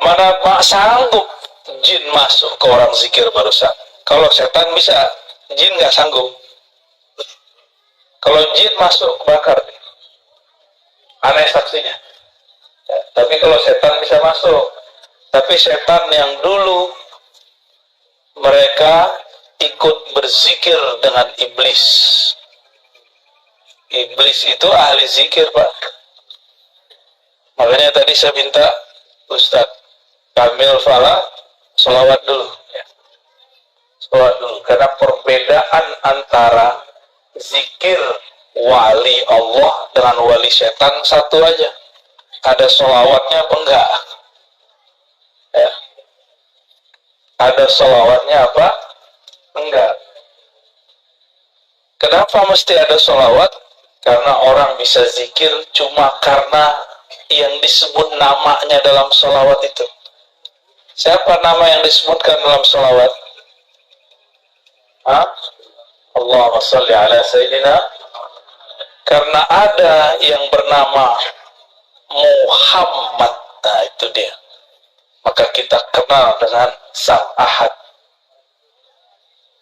Mana sanggup jin masuk ke orang zikir barusan. Kalau setan bisa, jin nggak sanggup. Kalau jin masuk, bakar. Aneh saksinya. Ya, tapi kalau setan bisa masuk. Tapi setan yang dulu mereka ikut berzikir dengan iblis. Iblis itu ahli zikir, Pak. Makanya tadi saya minta Ustadz Kamil Fala sholawat dulu. Ya. Sholawat dulu. Karena perbedaan antara zikir wali Allah dengan wali setan satu aja. Ada sholawatnya apa enggak? Ya. Ada sholawatnya apa? Enggak. Kenapa mesti ada sholawat? Karena orang bisa zikir cuma karena yang disebut namanya dalam sholawat itu. Siapa nama yang disebutkan dalam sholawat? Allahumma salli ala Sayyidina. Karena ada yang bernama Muhammad. Nah itu dia. Maka kita kenal dengan Sang Ahad.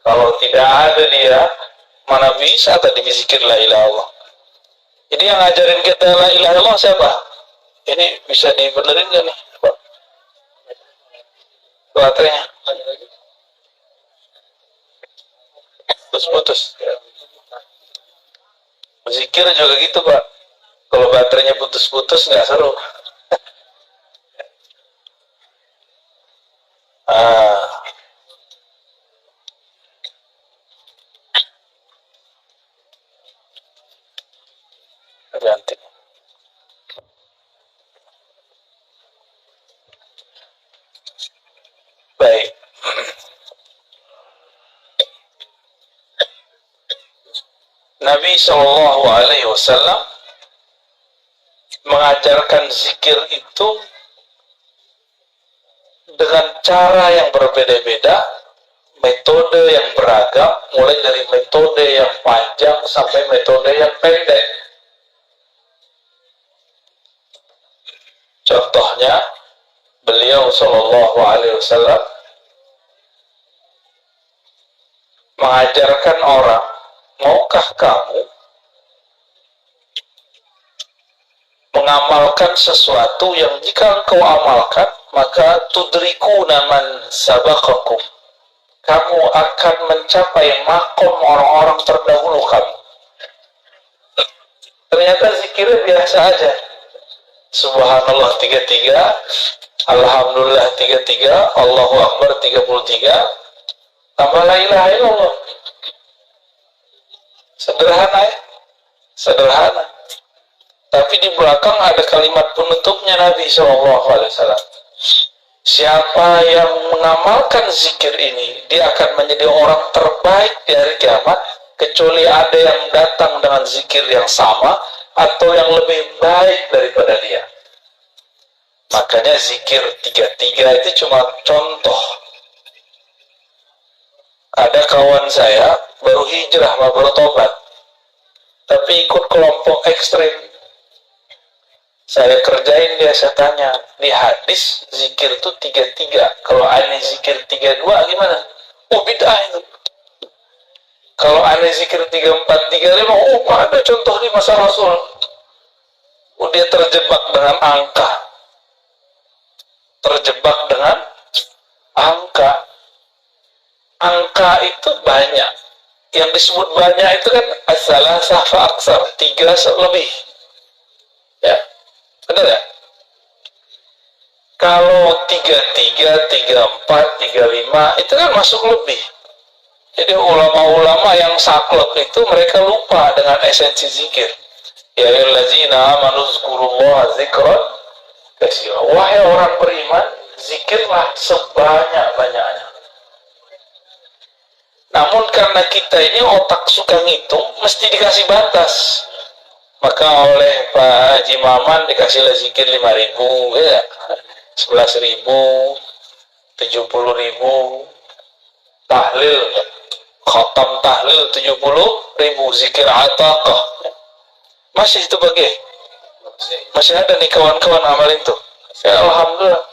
Kalau tidak ada dia, mana bisa tadi berzikir la ilaha illallah. Jadi yang ngajarin kita la ilaha illallah siapa? Ini bisa dibenerin gak nih? Baterainya putus-putus. Zikir juga gitu, Pak. Kalau baterainya putus-putus nggak seru. Ganti. Baik. Nabi Shallallahu Alaihi Wasallam mengajarkan zikir itu dengan cara yang berbeda-beda, metode yang beragam, mulai dari metode yang panjang sampai metode yang pendek. Contohnya, beliau Shallallahu Alaihi Wasallam mengajarkan orang, maukah kamu mengamalkan sesuatu yang jika kau amalkan, maka tudrikuna man sabaqakum. Kamu akan mencapai makom orang-orang terdahulu kamu. Ternyata zikirnya biasa aja. Subhanallah 33, Alhamdulillah 33, Allahu Akbar 33, tambah la ilaha illallah. Sederhana ya, sederhana. Tapi di belakang ada kalimat penutupnya Nabi SAW. Siapa yang mengamalkan zikir ini, dia akan menjadi orang terbaik di hari kiamat, kecuali ada yang datang dengan zikir yang sama atau yang lebih baik daripada dia. Makanya zikir 33 itu cuma contoh. Ada kawan saya baru hijrah, baru tobat, tapi ikut kelompok ekstrim. Saya kerjain dia, saya tanya, di hadis zikir itu 33, kalau aneh zikir 32 gimana? Oh bid'ah itu. Kalau aneh zikir 34, 35, oh ada contoh di masa Rasul. Oh dia terjebak dengan angka. Terjebak dengan angka. Angka itu banyak. Yang disebut banyak itu kan as-salasah fa aksar, 3 lebih. Ya. Benar ya? Kalau 33, 34, 35 itu kan masuk lebih. Jadi ulama-ulama yang saklek itu mereka lupa dengan esensi zikir. Ya ayyuhallazina amanu zkurullaha dzikran katsira. Wahai orang beriman, zikirlah sebanyak-banyaknya. Namun karena kita ini otak suka ngitung, mesti dikasih batas. Maka oleh Pak Haji Maman dikasihlah zikir 5.000, ya, 11.000, 70.000, tahlil, khatam tahlil 70.000, zikir ataqah. Masih itu masih ada nih kawan-kawan amalin tuh. Ya, alhamdulillah.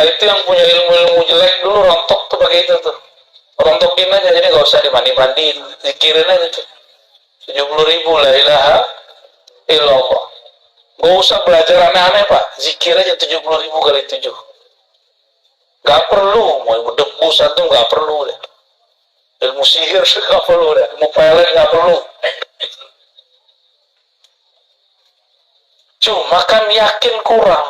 Itu yang punya ilmu-ilmu jelek dulu rontok tuh pakai itu tuh. Rontokin aja, jadi nggak usah dimandi-mandiin, zikirin aja tuh. 70.000 la ilaha illallah. Nggak usah belajar aneh-aneh pak, zikir aja 70.000 kali 7. Nggak perlu mau debus atau nggak perlu deh. Ilmu sihir nggak perlu deh, ilmu pelet nggak perlu. Cuma kan yakin kurang.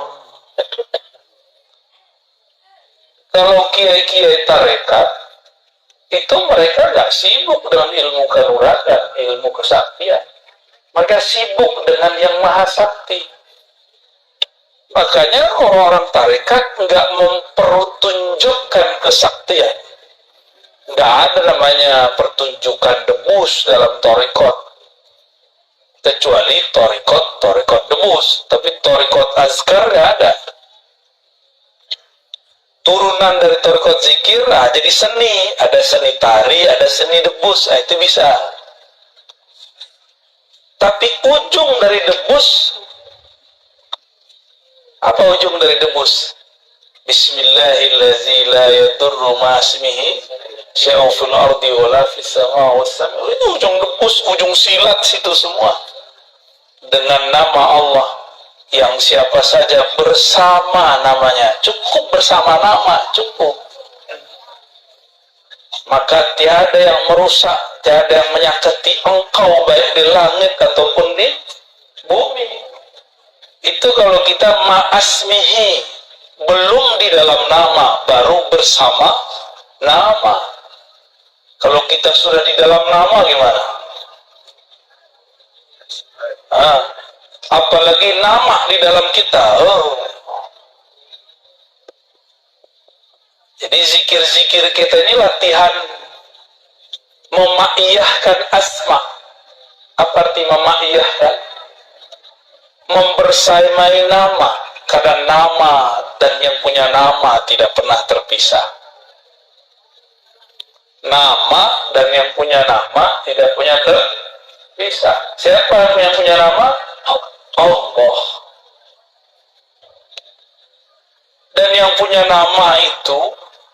Kalau kiai-kiai tarekat itu mereka nggak sibuk dengan ilmu kanuragan, ilmu kesaktian. Mereka sibuk dengan yang maha sakti. Makanya orang-orang tarekat nggak mempertunjukkan kesaktian. Nggak ada namanya pertunjukan debus dalam torikot. Kecuali torikot debus. Tapi torikot azkar nggak ada. Turunan dari torikot zikir, jadi seni. Ada seni tari, ada seni debus. Itu bisa. Tapi ujung dari debus, apa ujung dari debus? Bismillahirrahmanirrahim, la yadurru ma'asmihi syai'un fil ardi wala fis sama was sami. Itu ujung debus, ujung silat situ semua. Dengan nama Allah yang siapa saja bersama namanya, cukup bersama nama, cukup. Maka tiada yang merusak, tiada yang menyakiti engkau baik di langit ataupun di bumi. Itu kalau kita ma'asmihi, belum di dalam nama, baru bersama nama. Kalau kita sudah di dalam nama gimana? Apalagi nama di dalam kita. Jadi zikir-zikir kita ini latihan memaiyahkan asma. Apa arti memaiyahkan? Membersamai nama. Karena nama dan yang punya nama tidak pernah terpisah. Nama dan yang punya nama tidak punya terpisah. Siapa yang punya nama? Allah. Dan yang punya nama itu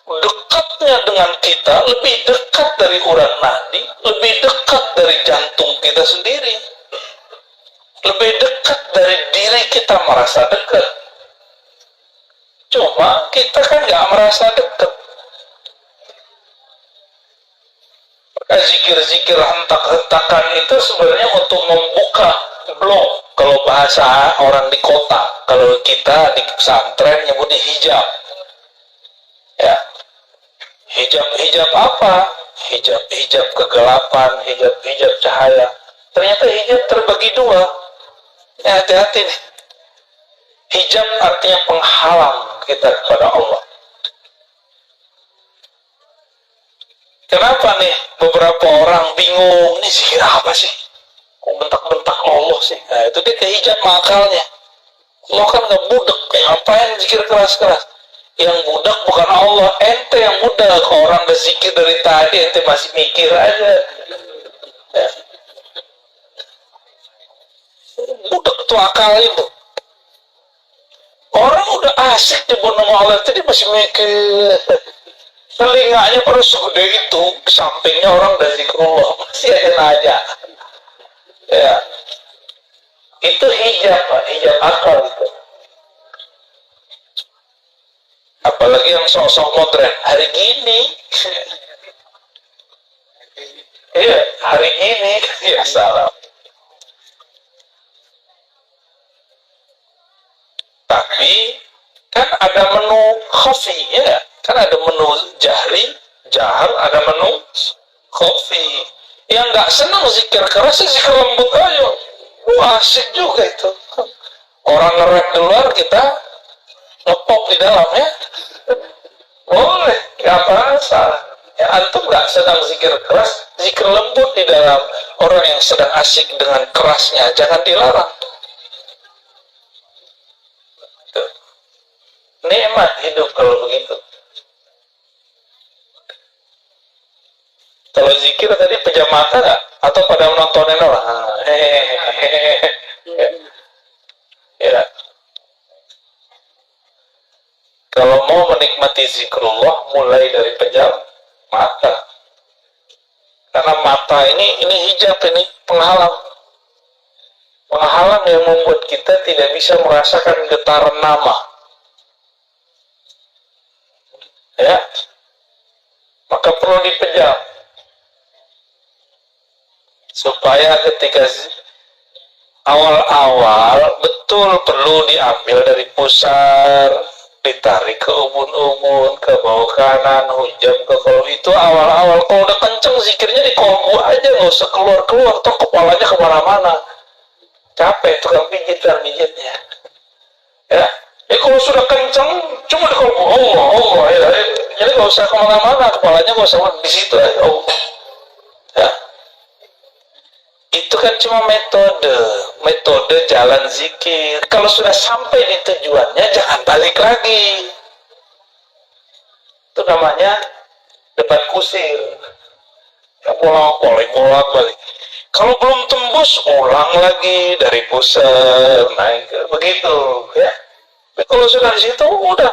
dekatnya dengan kita lebih dekat dari urat nadi, lebih dekat dari jantung kita sendiri, lebih dekat dari diri kita merasa dekat. Cuma kita kan nggak merasa dekat. Maka zikir-zikir hentak-hentakan itu sebenarnya untuk membuka blok. Kalau bahasa orang di kota, kalau kita di pesantren nyebutnya hijab. Ya. Hijab apa? Hijab kegelapan, hijab cahaya. Ternyata hijab terbagi dua. Ya, hati-hati nih. Hijab artinya penghalang kita kepada Allah. Kenapa nih beberapa orang bingung, nih zikir apa sih? Kok bentak-bentak Allah sih? Nah, itu dia kehijab makalnya. Allah kan nggak budak, ngapain zikir keras-keras? Yang budak bukan Allah, ente yang budak. Orang udah zikir dari tadi, ente masih mikir aja. Ya. Budak tuh akal itu. Orang udah asik nyebut nama Allah, tadi masih mikir. Telinganya pada segede itu, sampingnya orang udah zikrullah, masih aja nanya. Ya, itu hijab Pak, hijab akal itu. Apalagi yang sok-sok modern hari gini. Iya, hari gini ya salah. Tapi kan ada menu khafi ya, kan ada menu jahar, ada menu khafi. Yang nggak senang zikir keras, zikir lembut aja. Wah, asik juga itu. Orang nge-rap di luar, kita nge-pop di dalam ya. Boleh, nggak masalah. Ya, antum nggak sedang zikir keras, zikir lembut di dalam. Orang yang sedang asik dengan kerasnya, jangan dilarang. Tuh. Nikmat hidup kalau begitu. Kalau zikir tadi pejam mata nggak? Atau pada menontonin orang? Ya. Kalau mau menikmati zikrullah, mulai dari pejam mata. Karena mata ini hijab, ini penghalang. Penghalang yang membuat kita tidak bisa merasakan getaran nama. Ya, maka perlu dipejam. Supaya ketika awal-awal betul perlu diambil dari pusar, ditarik ke ubun-ubun, ke bawah kanan, hujam ke kolbu. Itu awal-awal. Kalau udah kenceng zikirnya di kolbu aja, nggak usah keluar-keluar, toh kepalanya kemana-mana. Capek tukang pijitnya. Ya, kalau sudah kenceng cuma di kolbu Allah ya. Jadi nggak usah kemana-mana, kepalanya nggak usah di situ aja. Ya. Itu kan cuma metode jalan zikir. Kalau sudah sampai di tujuannya, jangan balik lagi. Itu namanya debat kusir. Ya, bolak-balik. Kalau belum tembus, ulang lagi dari pusat, naik begitu. Ya. Tapi kalau sudah di situ, udah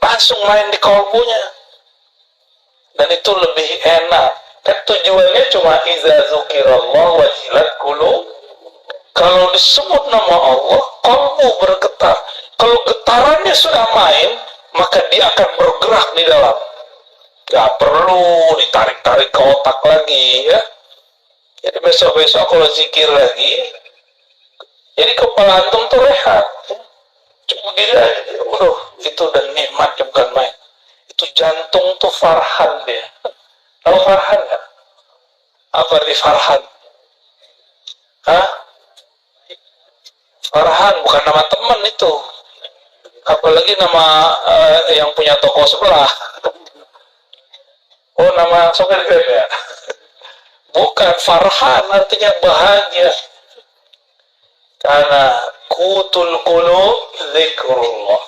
langsung main di kolbunya. Dan itu lebih enak. Kan tujuannya cuma iza dzukirallah wajilat qulub. Kalau disebut nama Allah, kalbu bergetar. Kalau getarannya sudah main, maka dia akan bergerak di dalam. Gak perlu ditarik-tarik ke otak lagi, ya. Jadi besok-besok kalau zikir lagi, jadi kepala antum tuh rehat. Cuma gini aja, itu udah nikmatnya bukan main. Itu jantung tuh farhan dia. Tahu farhan nggak? Apa arti farhan? Hah? Farhan bukan nama teman itu. Apalagi nama yang punya toko sebelah. Oh, nama sopir Grab ya? Bukan, farhan artinya bahagia. Karena kutul qulub zikrullah.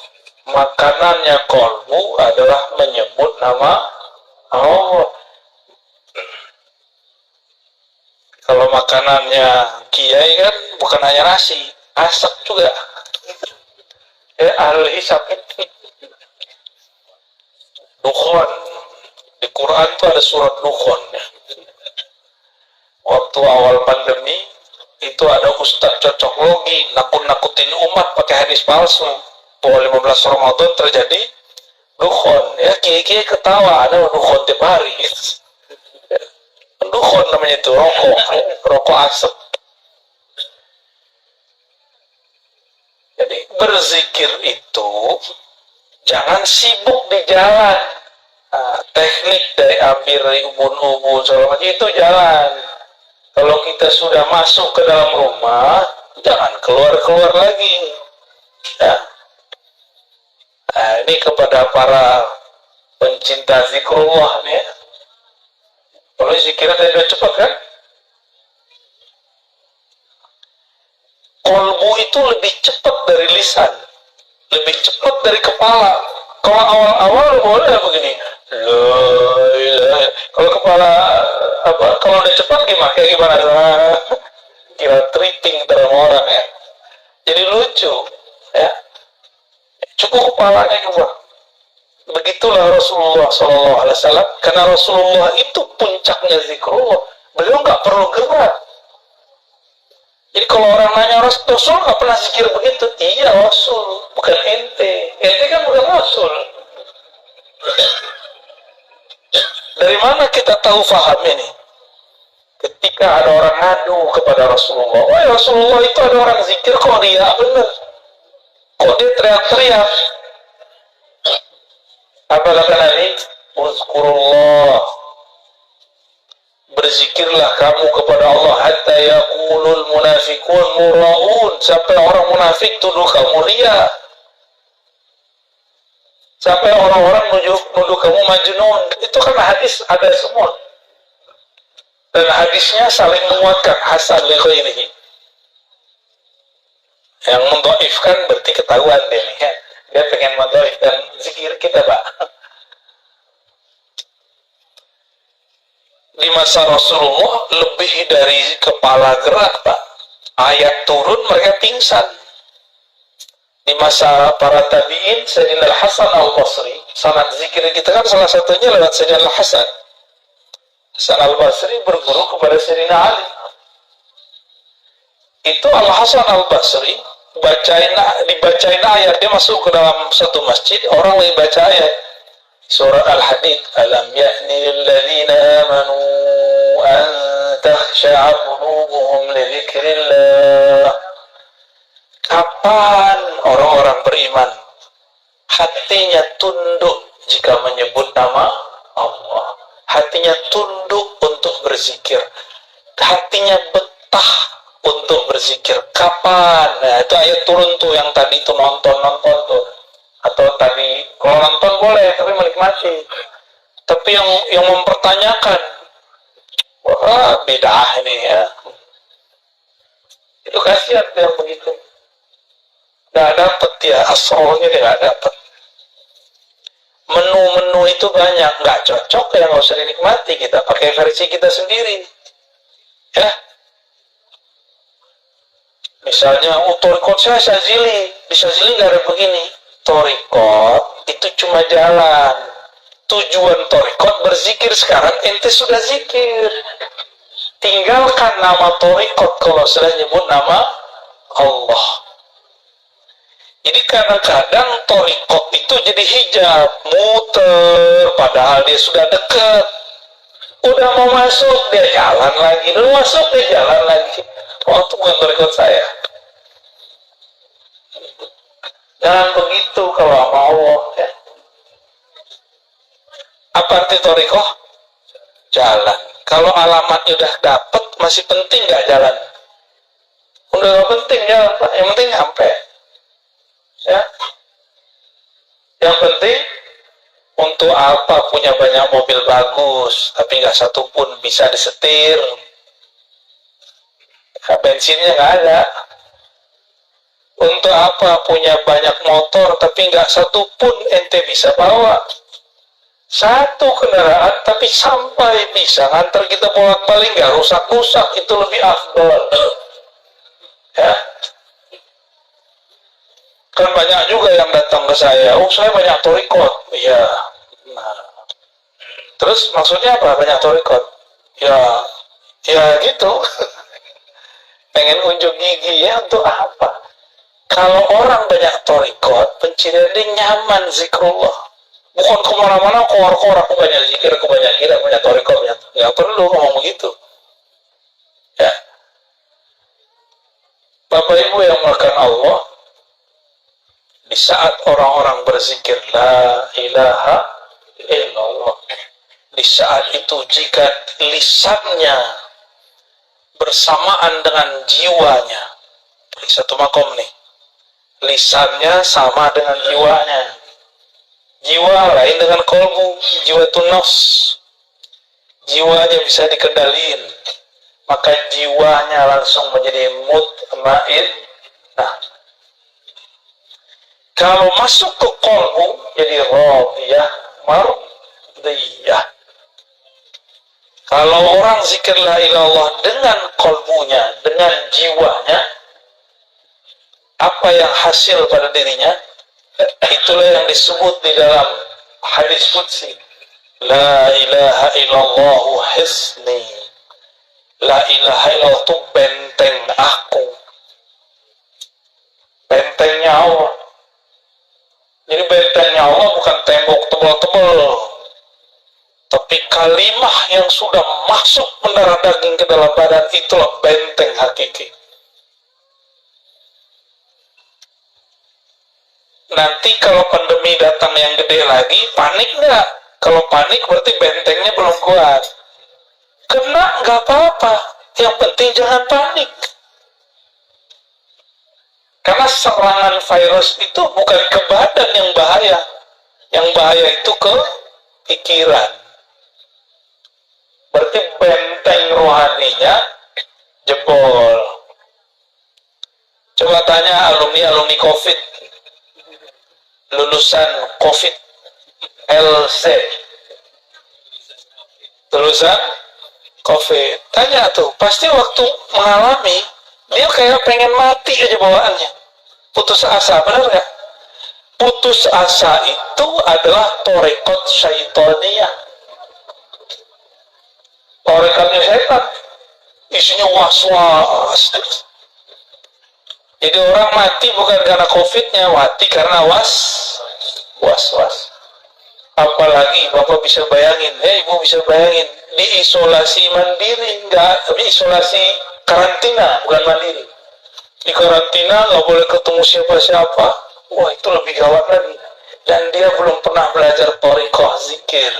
Makanannya kolbu adalah menyebut nama Allah. Kalau makanannya kiai kan bukan hanya nasi, asap juga. Ahli hisab. Dukhon. Di Quran itu ada surat Dukhon. Waktu awal pandemi, itu ada ustadz cocok logi, nakut-nakutin umat pakai hadis palsu. Bahwa 15 Ramadan terjadi Dukhon. Ya, kiai-kiai ketawa, ada Dukhon tiap hari. Dukhon namanya itu, rokok asap. Jadi berzikir itu jangan sibuk di jalan. Teknik dari ambil dari ubun-ubun itu jalan. Kalau kita sudah masuk ke dalam rumah, jangan keluar-keluar lagi. Ya. Ini kepada para pencinta zikrullah nih. Kalau zikirnya tadi udah cepat kan? Kolbu itu lebih cepat dari lisan, lebih cepat dari kepala. Kalau awal-awal boleh begini, kalau kepala kalau udah cepat gimana? Kayak gimana? Kira tripping dalam orang ya. Jadi lucu, ya. Cukup kepalanya juga. Begitulah Rasulullah SAW. Karena Rasulullah itu puncaknya zikrullah. Beliau nggak perlu gerak. Jadi kalau orang nanya Rasul nggak pernah zikir begitu, iya Rasul, bukan ente. Ente kan bukan Rasul. Dari mana kita tahu faham ini? Ketika ada orang ngadu kepada Rasulullah, oh Rasulullah itu ada orang zikir kok dia bener, kok dia teriak-teriak. Apa kata Nabi? Uzkurullah, berzikirlah kamu kepada Allah hatta yaqulul munafiqun muraun, sampai orang munafik tuduh kamu ria, sampai orang-orang nuduh kamu majnun. Itu kan hadis ada semua, dan hadisnya saling menguatkan, hasan li ghairihi. Yang mendhaifkan berarti ketahuan deh nih ya. Dia pengen mendhaifkan zikir kita, Pak. Di masa Rasulullah lebih dari kepala gerak, Pak. Ayat turun mereka pingsan. Di masa para tabi'in, Sayyidina Al-Hasan Al-Basri, sanad zikir kita kan salah satunya lewat Sayyidina Al-Hasan. Hasan Al-Basri berguru kepada Sayyidina Ali. Itu Al-Hasan Al-Basri dibacain ayat, dia masuk ke dalam satu masjid, orang lagi baca ayat surat Al-Hadid, alam ya'ni lilladzina amanu an takhsha'a qulubuhum li dzikrillah. Kapan orang-orang beriman hatinya tunduk jika menyebut nama Allah, hatinya tunduk untuk berzikir, hatinya betah untuk berzikir? Kapan? Nah, itu ayat turun tuh, yang tadi tuh nonton tuh, atau tadi kalau nonton boleh tapi menikmati, tapi yang mempertanyakan, wah beda ini ya, itu kasihan yang begitu. Nggak dapet ya, asalnya dia nggak dapet. Menu-menu itu banyak, nggak cocok ya, nggak usah dinikmati, kita pakai versi kita sendiri ya. Misalnya torikot saya Syazili, di Syazili nggak ada begini. Torikot itu cuma jalan, tujuan torikot berzikir. Sekarang ente sudah zikir, tinggalkan nama torikot kalau sudah nyebut nama Allah. Jadi kadang-kadang torikot itu jadi hijab, muter, padahal dia sudah dekat. Udah mau masuk, dia jalan lagi. Udah masuk, dia jalan lagi. Oh, itu bukan torikot saya. Jangan begitu kalau sama Allah ya. Apa arti torikoh? Jalan. Kalau alamatnya udah dapet, masih penting nggak jalan? Udah nggak penting jalan, Pak. Yang penting nyampe. Ya. Yang penting, untuk apa punya banyak mobil bagus tapi nggak satu pun bisa disetir? Nah, bensinnya nggak ada. Untuk apa punya banyak motor tapi nggak satu pun ente bisa bawa? Satu kendaraan tapi sampai bisa ngantar kita bolak-balik, nggak rusak-rusak, itu lebih afdol ya. Kan banyak juga yang datang ke saya, oh saya banyak torikot. Iya. Nah, terus maksudnya apa banyak torikot? Ya gitu. Pengen unjuk gigi ya, untuk apa? Kalau orang banyak torikot, pencirian dia nyaman zikrullah. Bukan kemana-mana kor-kor, aku banyak zikir, aku banyak kira, banyak torikot. Nggak perlu ngomong begitu. Ya. Bapak Ibu yang melakukan Allah, di saat orang-orang berzikir la ilaha illallah, di saat itu jika lisannya bersamaan dengan jiwanya, di satu makom nih, lisannya sama dengan jiwanya, jiwa lain dengan kolbu, jiwa itu nafs, jiwanya bisa dikendaliin, maka jiwanya langsung menjadi mutmain. Nah, kalau masuk ke kolbu jadi radiyah mardiyah. Kalau orang zikir la ilallah dengan kolbunya, dengan jiwanya, apa yang hasil pada dirinya? Itulah yang disebut di dalam hadis qudsi, la ilaha illallah hisni. La ilaha illallah itu benteng aku, bentengnya Allah. Jadi bentengnya Allah bukan tembok tebal-tebal, tapi kalimah yang sudah masuk mendarah daging ke dalam badan, itulah benteng hakiki. Nanti kalau pandemi datang yang gede lagi, panik nggak? Kalau panik berarti bentengnya belum kuat. Kena nggak apa-apa, yang penting jangan panik. Karena serangan virus itu bukan ke badan yang bahaya. Yang bahaya itu ke pikiran. Berarti benteng rohaninya jebol. Coba tanya alumni COVID, lulusan COVID LC, lulusan COVID, tanya tuh, pasti waktu mengalami dia kayak pengen mati aja bawaannya. Putus asa, benar nggak? Putus asa itu adalah torekot syaitoniyah. Torekotnya setan. Isinya was-was. Jadi orang mati bukan karena COVID-nya, mati karena was-was. Apalagi Bapak bisa bayangin, Ibu bisa bayangin, diisolasi mandiri, tapi isolasi karantina, bukan mandiri. Di karantina nggak boleh ketemu siapa-siapa, wah itu lebih gawat lagi. Dan dia belum pernah belajar thariqah zikir.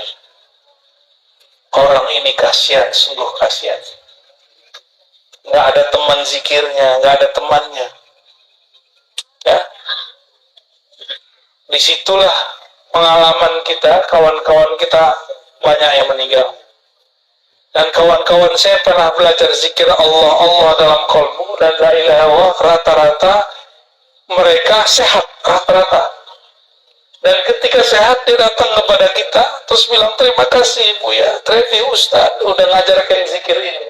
Orang ini kasihan, sungguh kasihan. Nggak ada teman zikirnya, nggak ada temannya. Ya, disitulah pengalaman kita, kawan-kawan kita banyak yang meninggal. Dan kawan-kawan saya pernah belajar zikir Allah dalam kolbu dan la ilaha illallah, rata-rata mereka sehat, rata-rata. Dan ketika sehat dia datang kepada kita terus bilang, terima kasih Bu ya, terima Ustaz udah ngajarkan zikir ini.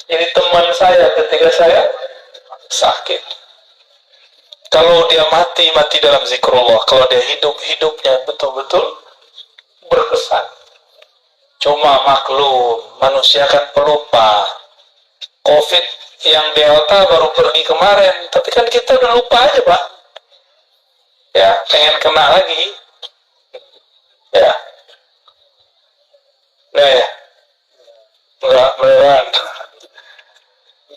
Jadi teman saya ketika saya sakit. Kalau dia mati dalam zikrullah. Kalau dia hidupnya betul-betul berkesan. Cuma maklum, manusia kan pelupa. COVID yang Delta baru pergi kemarin, tapi kan kita udah lupa aja, Pak. Ya, pengen kena lagi. Ya. Nah ya. Enggak, beneran.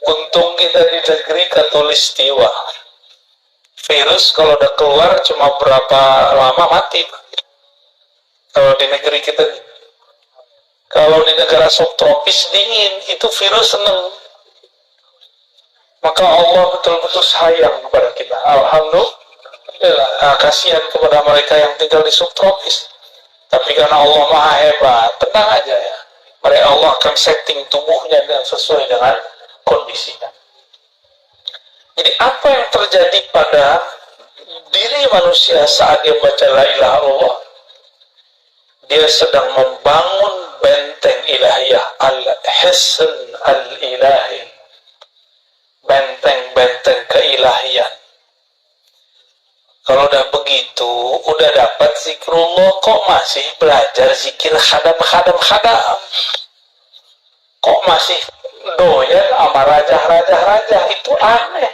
Untung kita di negeri Katulistiwa. Virus kalau udah keluar cuma berapa lama mati. Kalau di negeri kita, kalau di negara subtropis dingin, itu virus seneng. Maka Allah betul-betul sayang kepada kita. Alhamdulillah, kasihan kepada mereka yang tinggal di subtropis. Tapi karena Allah Maha Hebat, tenang aja ya. Mereka Allah akan setting tubuhnya dan sesuai dengan kondisinya. Jadi apa yang terjadi pada diri manusia saat dia baca la ilaha illallah? Dia sedang membangun benteng ilahiyah, al-hisn al-ilahi, benteng-benteng keilahian. Kalau udah begitu, udah dapat zikrullah, kok masih belajar zikir khadam? Kok masih doyan sama raja, itu aneh.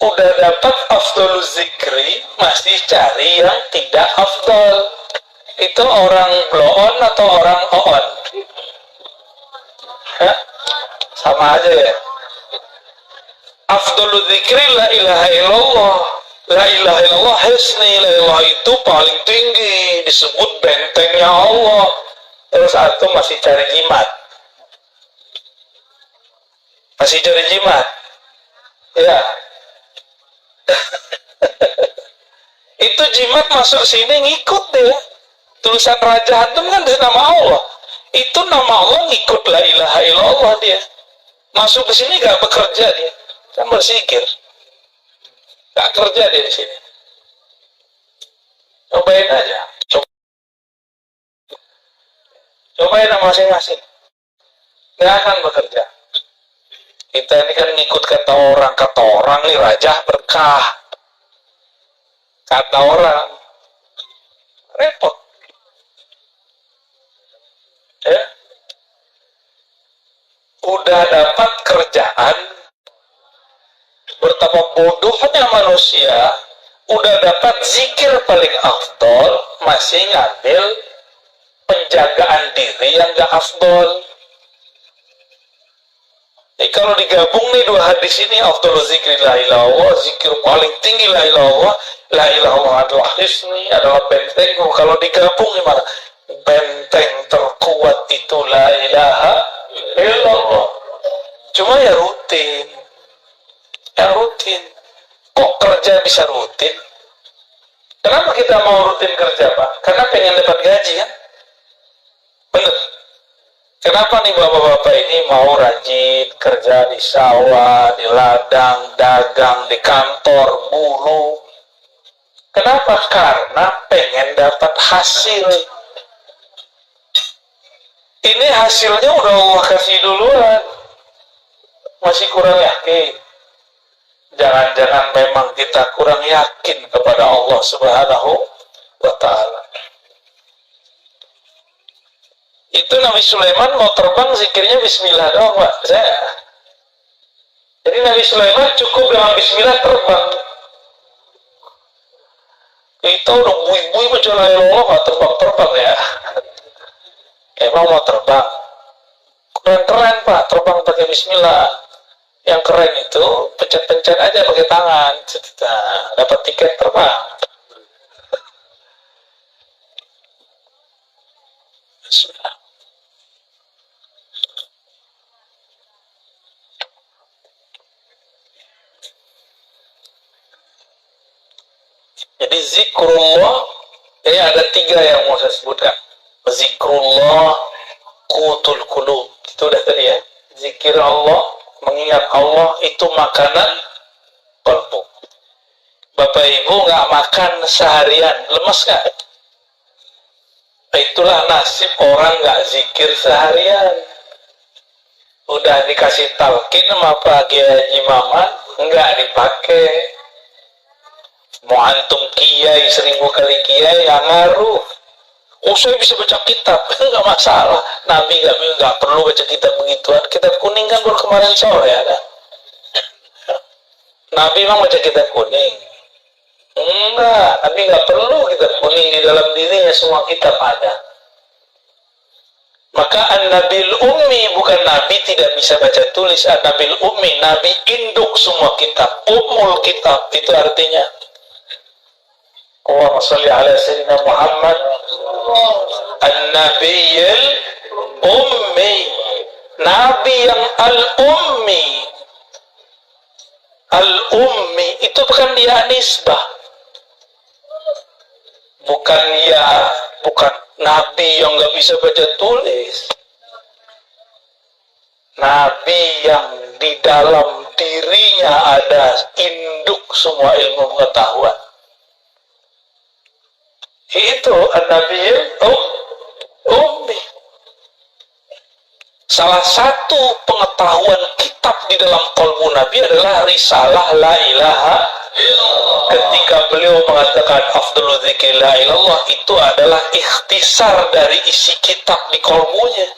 Udah dapat afdol zikri, masih cari yang tidak afdol. Itu orang bloon atau orang oon? Hah? Sama aja ya. Afdol zikri la ilaha illallah. La ilaha illallah hisni, la ilaha itu paling tinggi, disebut bentengnya Allah. Terus antum masih cari jimat. Masih cari jimat. Ya. Itu jimat masuk sini ngikut deh. Tulisan Raja Antum kan dari nama Allah. Itu nama Allah ngikut la ilaha illallah dia. Masuk ke sini gak bekerja dia. Kan berzikir. Gak kerja dia di sini. Cobain aja. Cobain masing-masing. Gak akan bekerja. Kita ini kan ngikut kata orang nih raja berkah. Kata orang repot. Ya. Udah dapat kerjaan, betapa bodohnya manusia, udah dapat zikir paling afdol, masih ngambil penjagaan diri yang gak afdol. Jadi kalau digabung nih dua hadis ini, afdol zikri la ilaha illallah, zikir paling tinggi la ilaha illallah, la ilaha illallah adalah hisni, adalah benteng. Kalau digabung gimana? Benteng terkuat itu la ilaha illallah. Cuma ya rutin. Kok kerja bisa rutin? Kenapa kita mau rutin kerja, Pak? Karena pengen dapat gaji kan? Bener. Kenapa nih bapak-bapak ini mau rajin kerja di sawah, di ladang, dagang, di kantor, buruh? Kenapa? Karena pengen dapat hasil. Ini hasilnya udah Allah kasih duluan. Masih kurang yakin? Jangan-jangan memang kita kurang yakin kepada Allah Subhanahu wa Ta'ala. Itu Nabi Sulaiman mau terbang zikirnya bismillah doang, Pak. Jadi Nabi Sulaiman cukup dengan bismillah terbang. Itu udah bui-bui macam la ilaha illallah, terbang-terbang ya. Emang mau terbang. Keren-keren, Pak, terbang pakai bismillah. Yang keren itu pencet-pencet aja pakai tangan. Dapat tiket terbang. Bismillah. Jadi zikrullah, ada 3 yang mau saya sebutkan. Zikrullah, qutul qulub. Itu udah tadi ya. Zikir Allah, mengingat Allah itu makanan kalbu. Bapak Ibu nggak makan seharian, lemes nggak? Itulah nasib orang nggak zikir seharian. Udah dikasih talqin sama Pak Haji Maman, nggak dipakai. Mau antum kiai 1000 kali kiai yang ngaruh. Oh, saya bisa baca kitab, nggak masalah. Nabi nggak perlu baca kitab begituan. Kitab kuning kan baru kemarin sore ada. Nabi memang baca kitab kuning. Enggak, Nabi nggak perlu kitab kuning, di dalam dirinya semua kitab ada. Maka an-nabil ummi, bukan Nabi tidak bisa baca tulis. An-nabil ummi, Nabi induk semua kitab, ummul kitab, itu artinya. Allahumma sholli ala sayyidina Muhammad an-nabiyil ummi, Nabi yang al-ummi. Al-ummi itu bukan dia nisbah, bukan Nabi yang nggak bisa baca tulis. Nabi yang di dalam dirinya ada induk semua ilmu pengetahuan. Itu an-nabiyil ummi. Salah satu pengetahuan kitab di dalam qalbu Nabi adalah risalah la ilaha illallah. Ketika beliau mengatakan afdhalu dzikri la ilallah, itu adalah ikhtisar dari isi kitab di qalbunya.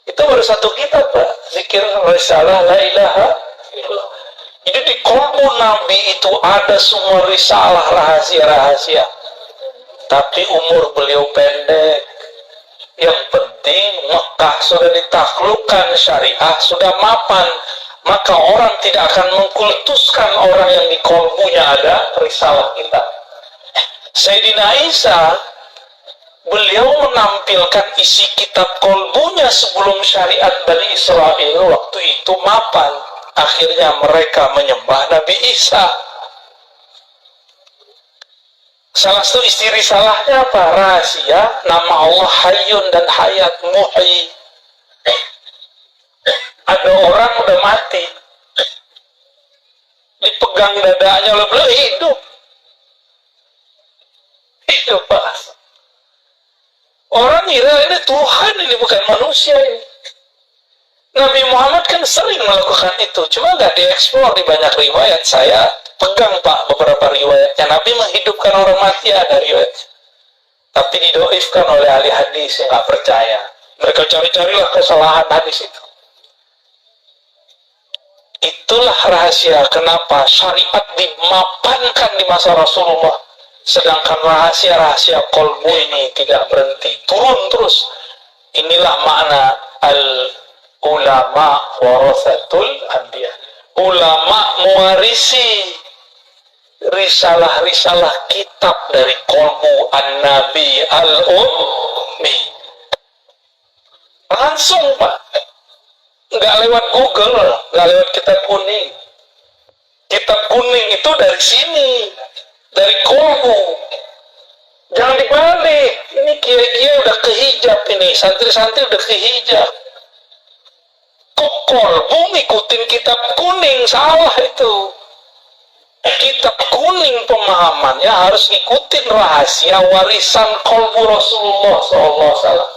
Itu baru satu kitab, Pak. Zikir risalah la ilaha illallah. Jadi di qalbu Nabi itu ada semua risalah, rahasia-rahasia. Tapi umur beliau pendek. Yang penting Mekah sudah ditaklukkan, syariah sudah mapan. Maka orang tidak akan mengkultuskan orang yang di kolbunya ada risalah kita. Sayyidina Isa, beliau menampilkan isi kitab kolbunya sebelum syariat Bani Israel waktu itu mapan. Akhirnya mereka menyembah Nabi Isa. Salah satu isi risalahnya apa? Rahasia nama Allah Hayyun dan Hayat, Muhyi. Ada orang udah mati, dipegang dadanya oleh beliau, hidup Pak. Orang kira ini Tuhan, ini bukan manusia ini. Nabi Muhammad kan sering melakukan itu, cuma nggak dieksplor di banyak riwayat. Saya pegang, Pak, beberapa riwayatnya. Nabi menghidupkan orang mati, ada riwayat, tapi didoifkan oleh ahli hadis yang nggak percaya. Mereka cari-carilah kesalahan hadis itu. Itulah rahasia kenapa syariat dimapankan di masa Rasulullah, sedangkan rahasia-rahasia kolbu ini tidak berhenti, turun terus. Inilah makna al-ulama warasatul anbiya. Ulama mewarisi risalah-risalah kitab dari kolbu an-nabi al-ummi. Langsung, Pak. Nggak lewat Google, nggak lewat kitab kuning. Kitab kuning itu dari sini, dari kolbu. Jangan dibalik. Ini kiai-kiai udah kehijab ini, santri-santri udah kehijab. Kok kolbu ngikutin kitab kuning? Salah itu. Kitab kuning pemahamannya harus ngikutin rahasia warisan kolbu Rasulullah SAW.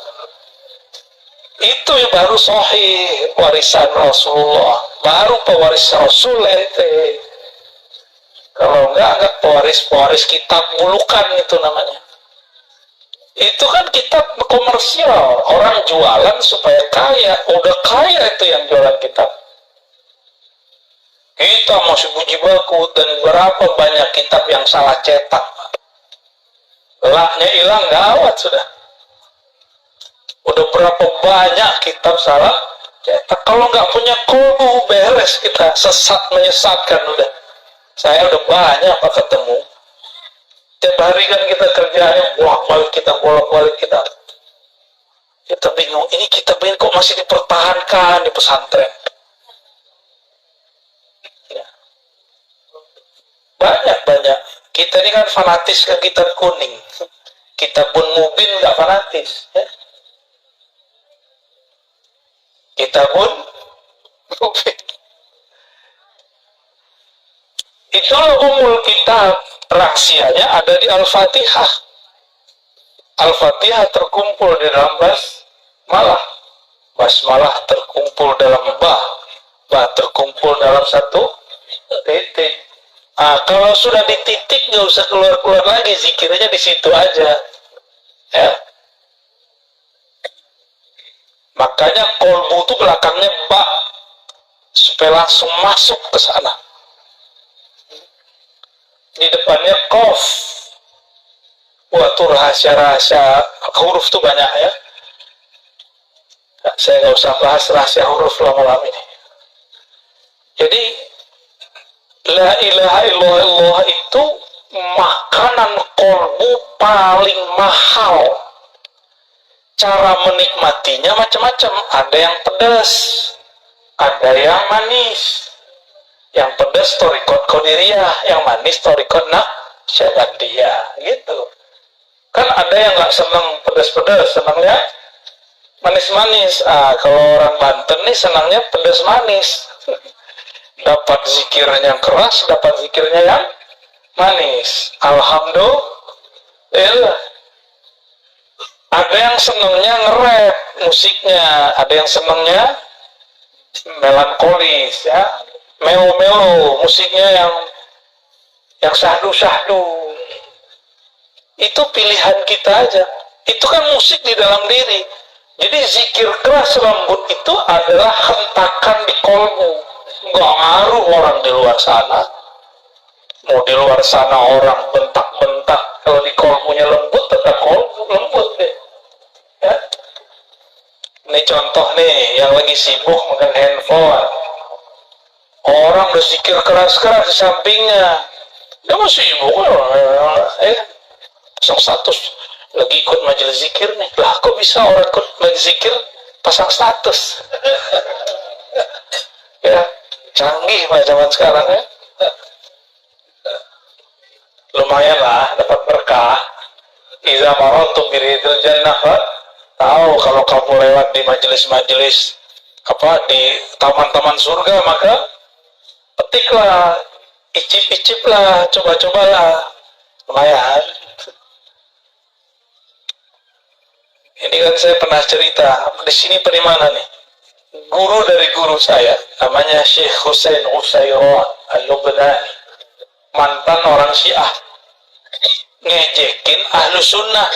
Itu yang baru sahih, warisan Rasulullah. Baru pewaris Rasul ente. Kalau enggak pewaris kitab bulukan itu namanya. Itu kan kitab komersial, orang jualan supaya kaya, udah kaya itu yang jualan kitab. Kita masih puji baku, dan berapa banyak kitab yang salah cetak. Laknya hilang, gawat sudah. Udah berapa banyak kitab salah cetak. Kalau nggak punya kolbu, beres kita, sesat menyesatkan udah. Saya udah banyak apa ketemu. Tiap hari kan kita kerjanya bolak-balik kita. Kita bingung, ini kitab ini kok masih dipertahankan di pesantren. Ya. Banyak. Kita ini kan fanatis ke kitab kuning. Kitab pun mubin nggak fanatis. Ya. Kitab pun mubin. Itulah umul kitab, rahasianya ada di Al-Fatihah. Al-Fatihah terkumpul di dalam basmalah. Basmalah terkumpul dalam ba terkumpul dalam satu titik. Kalau sudah di titik nggak usah keluar lagi, zikirnya di situ aja. Ya. Makanya kolbu itu belakangnya ba supaya langsung masuk ke sana. Di depannya kof. Wah, tuh rahasia huruf tuh banyak ya. Saya nggak usah bahas rahasia huruf lama-lama ini. Jadi la ilaha illallah itu makanan kolbu paling mahal. Cara menikmatinya macam-macam. Ada yang pedas, ada yang manis. Yang pedas torikot qadiriyah, yang manis torikot naqsyabandiyah, gitu. Kan ada yang nggak senang pedas-pedas, senangnya manis-manis. Kalau orang Banten nih senangnya pedas manis. Dapat zikirnya yang keras, dapat zikirnya yang manis. Alhamdulillah. Ada yang senangnya nge-rap musiknya, ada yang senangnya melankolis, ya, melo-melo musiknya yang syahdu-syahdu. Itu pilihan kita aja. Itu kan musik di dalam diri. Jadi zikir keras lembut itu adalah hentakan di kolbu. Nggak ngaruh orang di luar sana. Mau di luar sana orang bentak-bentak, kalau di kolbunya lembut, tetap kolbu lembut deh. Ya. Ini contoh nih, yang lagi sibuk makan handphone. Orang berzikir keras-keras di sampingnya. Dia masih sibuk. Pasang status. Lagi ikut majelis zikir nih. Lah, kok bisa orang ikut majelis zikir pasang status? Ya, canggih zaman sekarang ya. Lumayan lah, dapat berkah. Iza marotum biridil jannah. Tahu kalau kamu lewat di majelis-majelis di taman-taman surga, maka petiklah, icip-iciplah, coba-cobalah. Lumayan. Ini kan saya pernah cerita, di sini di mana nih? Guru dari guru saya, namanya Syekh Husain Usairon Al-Lubnani, mantan orang Syiah, ngejekin ahlu sunnah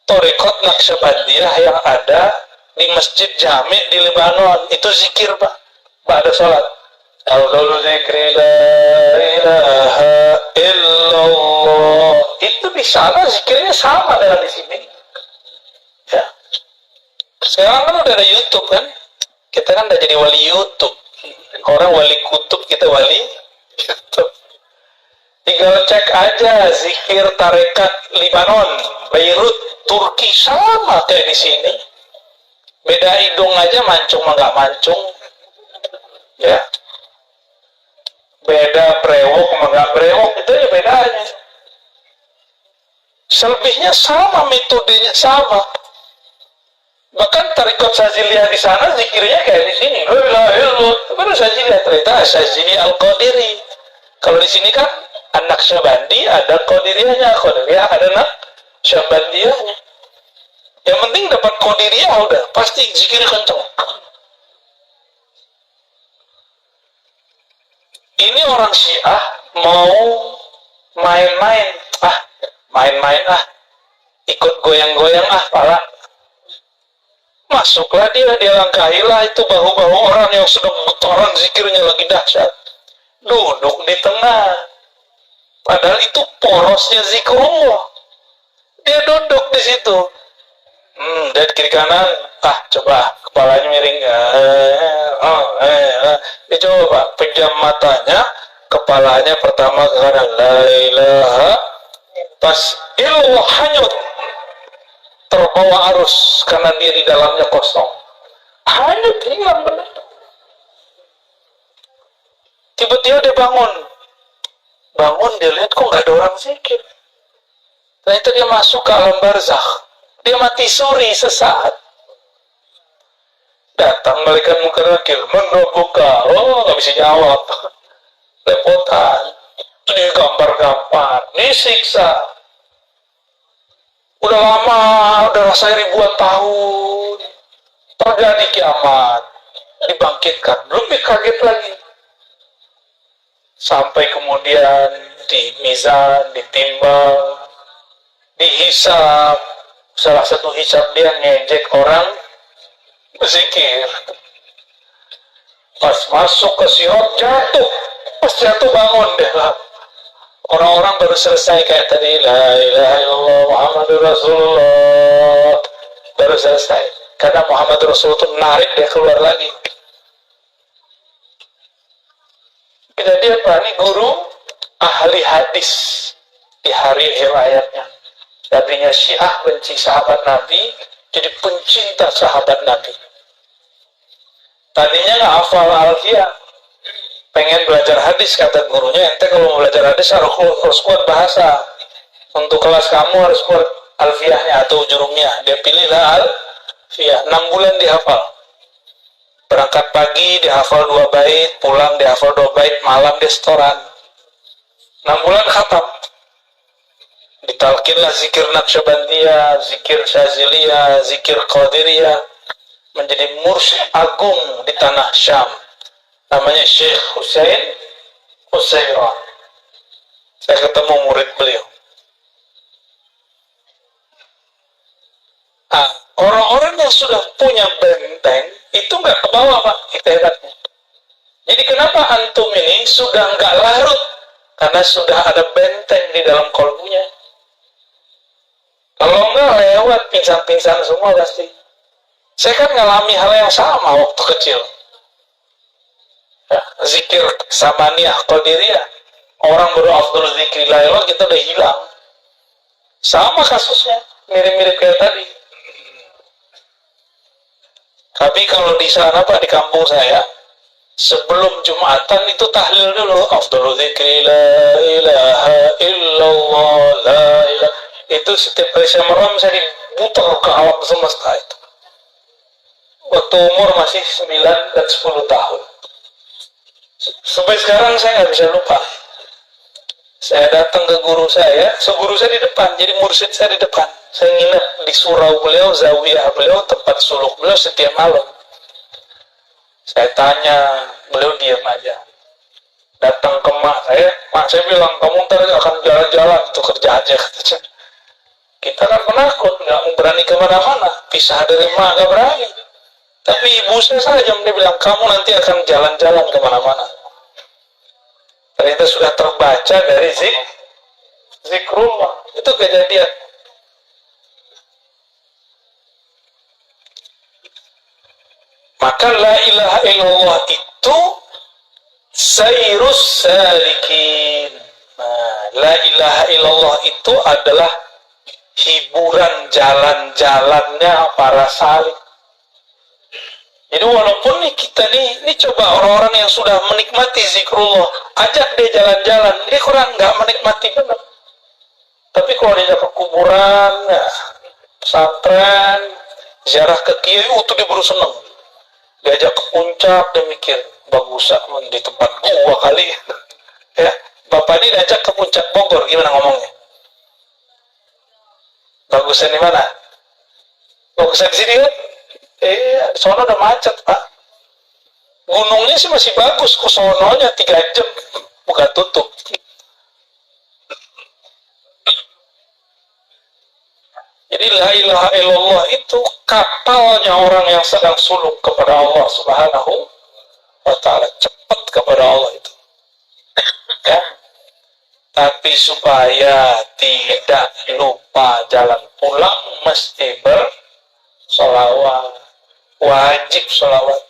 Torikot Naqsyabandiyah yang ada di Masjid Jami di Lebanon. Itu zikir, Pak, ba'da sholat. Al-Qawlu zikri la ilaha illallah. Itu di sana zikirnya sama dengan di sini. Ya. Sekarang kan udah ada YouTube kan. Kita kan udah jadi wali YouTube. Orang wali kutub, kita wali YouTube. Tinggal cek aja zikir tarekat Lebanon, Beirut, Turki, sama kayak di sini. Beda hidung aja, mancung sama nggak mancung. Ya. Beda brewok sama nggak brewok, itu ya bedanya. Selebihnya sama, metodenya sama. Bahkan tarekat Syaziliyah di sana zikirnya kayak di sini. Baru Syaziliyah, ternyata Syazili Al-Qadiri. Kalau di sini kan anak Syabandi ada Qadiriyahnya, Qadiriyah ada Syabandiyahnya. Yang penting dapat Qadiriyah udah pasti zikir kenceng. Ini orang Syiah mau main-main, main-main ikut goyang-goyang pala. Masuklah dia langkahilah itu bahu-bahu orang yang sedang getaran zikirnya lagi dahsyat. Duduk di tengah. Padahal itu porosnya zikrullah. Dia duduk di situ. Dari kiri kanan, coba kepalanya miring. Dia coba pejam matanya, kepalanya pertama ke kanan. La ilaha. Pas illallah hanyut. Terbawa arus karena dia di dalamnya kosong. Hanyut, hilang benar. Tiba-tiba dia bangun, dia lihat kok nggak ada orang zikir. Ternyata dia masuk ke alam barzakh. Dia mati suri sesaat. Datang malaikat munkar nakir, mendobuka, nggak bisa jawab, lepotan, digambar-gambar, disiksa. Udah lama, udah rasanya ribuan tahun, terjadi kiamat, dibangkitkan, lebih kaget lagi. Sampai kemudian di mizan, ditimbang, dihisab. Salah satu hisab dia ngejek orang zikir. Pas masuk ke sirat jatuh, pas jatuh bangun deh lah. Orang-orang baru selesai kayak tadi, la ilaha illallah Muhammadur Rasulullah, baru selesai. Karena Muhammad Rasulullah itu narik dia keluar lagi. Jadi apa? Ini guru ahli hadis di hari hayatnya. Tadinya Syiah benci sahabat Nabi, jadi pencinta sahabat Nabi. Tadinya nggak hafal Alfiyah, pengen belajar hadis, kata gurunya, ente kalau mau belajar hadis harus kuat bahasa. Untuk kelas kamu harus kuat Alfiyahnya atau jurumnya. Dia pilihlah Alfiyah, 6 bulan dihafal. Berangkat pagi dihafal 2 bait, pulang dihafal 2 bait, malam dia setoran. 6 bulan khatam. Ditalkinlah zikir Naqsyabandiyah, zikir Syaziliyah, zikir Qadiriyah, menjadi mursyid agung di tanah Syam. Namanya Syekh Husain Husairan. Saya ketemu murid beliau. Orang-orang yang sudah punya benteng itu nggak ke bawah, Pak, itu hebatnya. Jadi kenapa antum ini sudah nggak larut? Karena sudah ada benteng di dalam kolbunya. Kalau nggak lewat pingsan-pingsan semua pasti. Saya kan ngalami hal yang sama waktu kecil. Zikir Samaniyah Qadiriyah, orang baru afdhal zikri la ilaha kita udah hilang. Sama kasusnya, mirip-mirip kayak tadi. Tapi kalau di sana, Pak, di kampung saya, sebelum Jumatan itu tahlil dulu, afdhal zikri la ilaha illallah la ilaha. Itu setiap kali saya merem saya diputar ke alam semesta itu. Waktu umur masih 9 dan 10 tahun. Sampai sekarang saya nggak bisa lupa. Saya datang ke guru saya, guru saya di depan, jadi mursyid saya di depan. Saya nginep di surau beliau, zawiyah beliau, tempat suluk beliau setiap malam. Saya tanya, beliau diam aja. Datang ke mak saya bilang, kamu ntar akan jalan-jalan, itu kerja aja, katanya. Kita kan penakut, nggak berani kemana-mana, pisah dari mak nggak berani. Tapi ibu saya saja dia bilang, kamu nanti akan jalan-jalan kemana-mana. Ternyata sudah terbaca dari zikrullah. Itu kejadian. Maka la ilaha illallah itu sayrus salikin. La ilaha illallah itu adalah hiburan jalan-jalannya para salik. Jadi walaupun kita ini coba orang-orang yang sudah menikmati zikrullah, ajak dia jalan-jalan, dia kurang nggak menikmati benar. Tapi kalau dia ke kuburan, pesantren, ziarah ke kiai, itu dia baru seneng. Diajak ke puncak, dia mikir, bagus di tempat gua kali. Ya, bapak ini diajak ke puncak Bogor, gimana ngomongnya? Bagusnya di mana? Bagusnya di sini kan? Sono udah macet, Pak. Gunungnya sih masih bagus, ke sononya 3 jam. bukan tutup. Jadi la ilaha illallah itu kapalnya orang yang sedang suluk kepada Allah Subhanahu wa ta'ala, cepat kepada Allah itu. Ya. Tapi supaya tidak lupa jalan pulang, mesti bersolawat. Wajib solawat.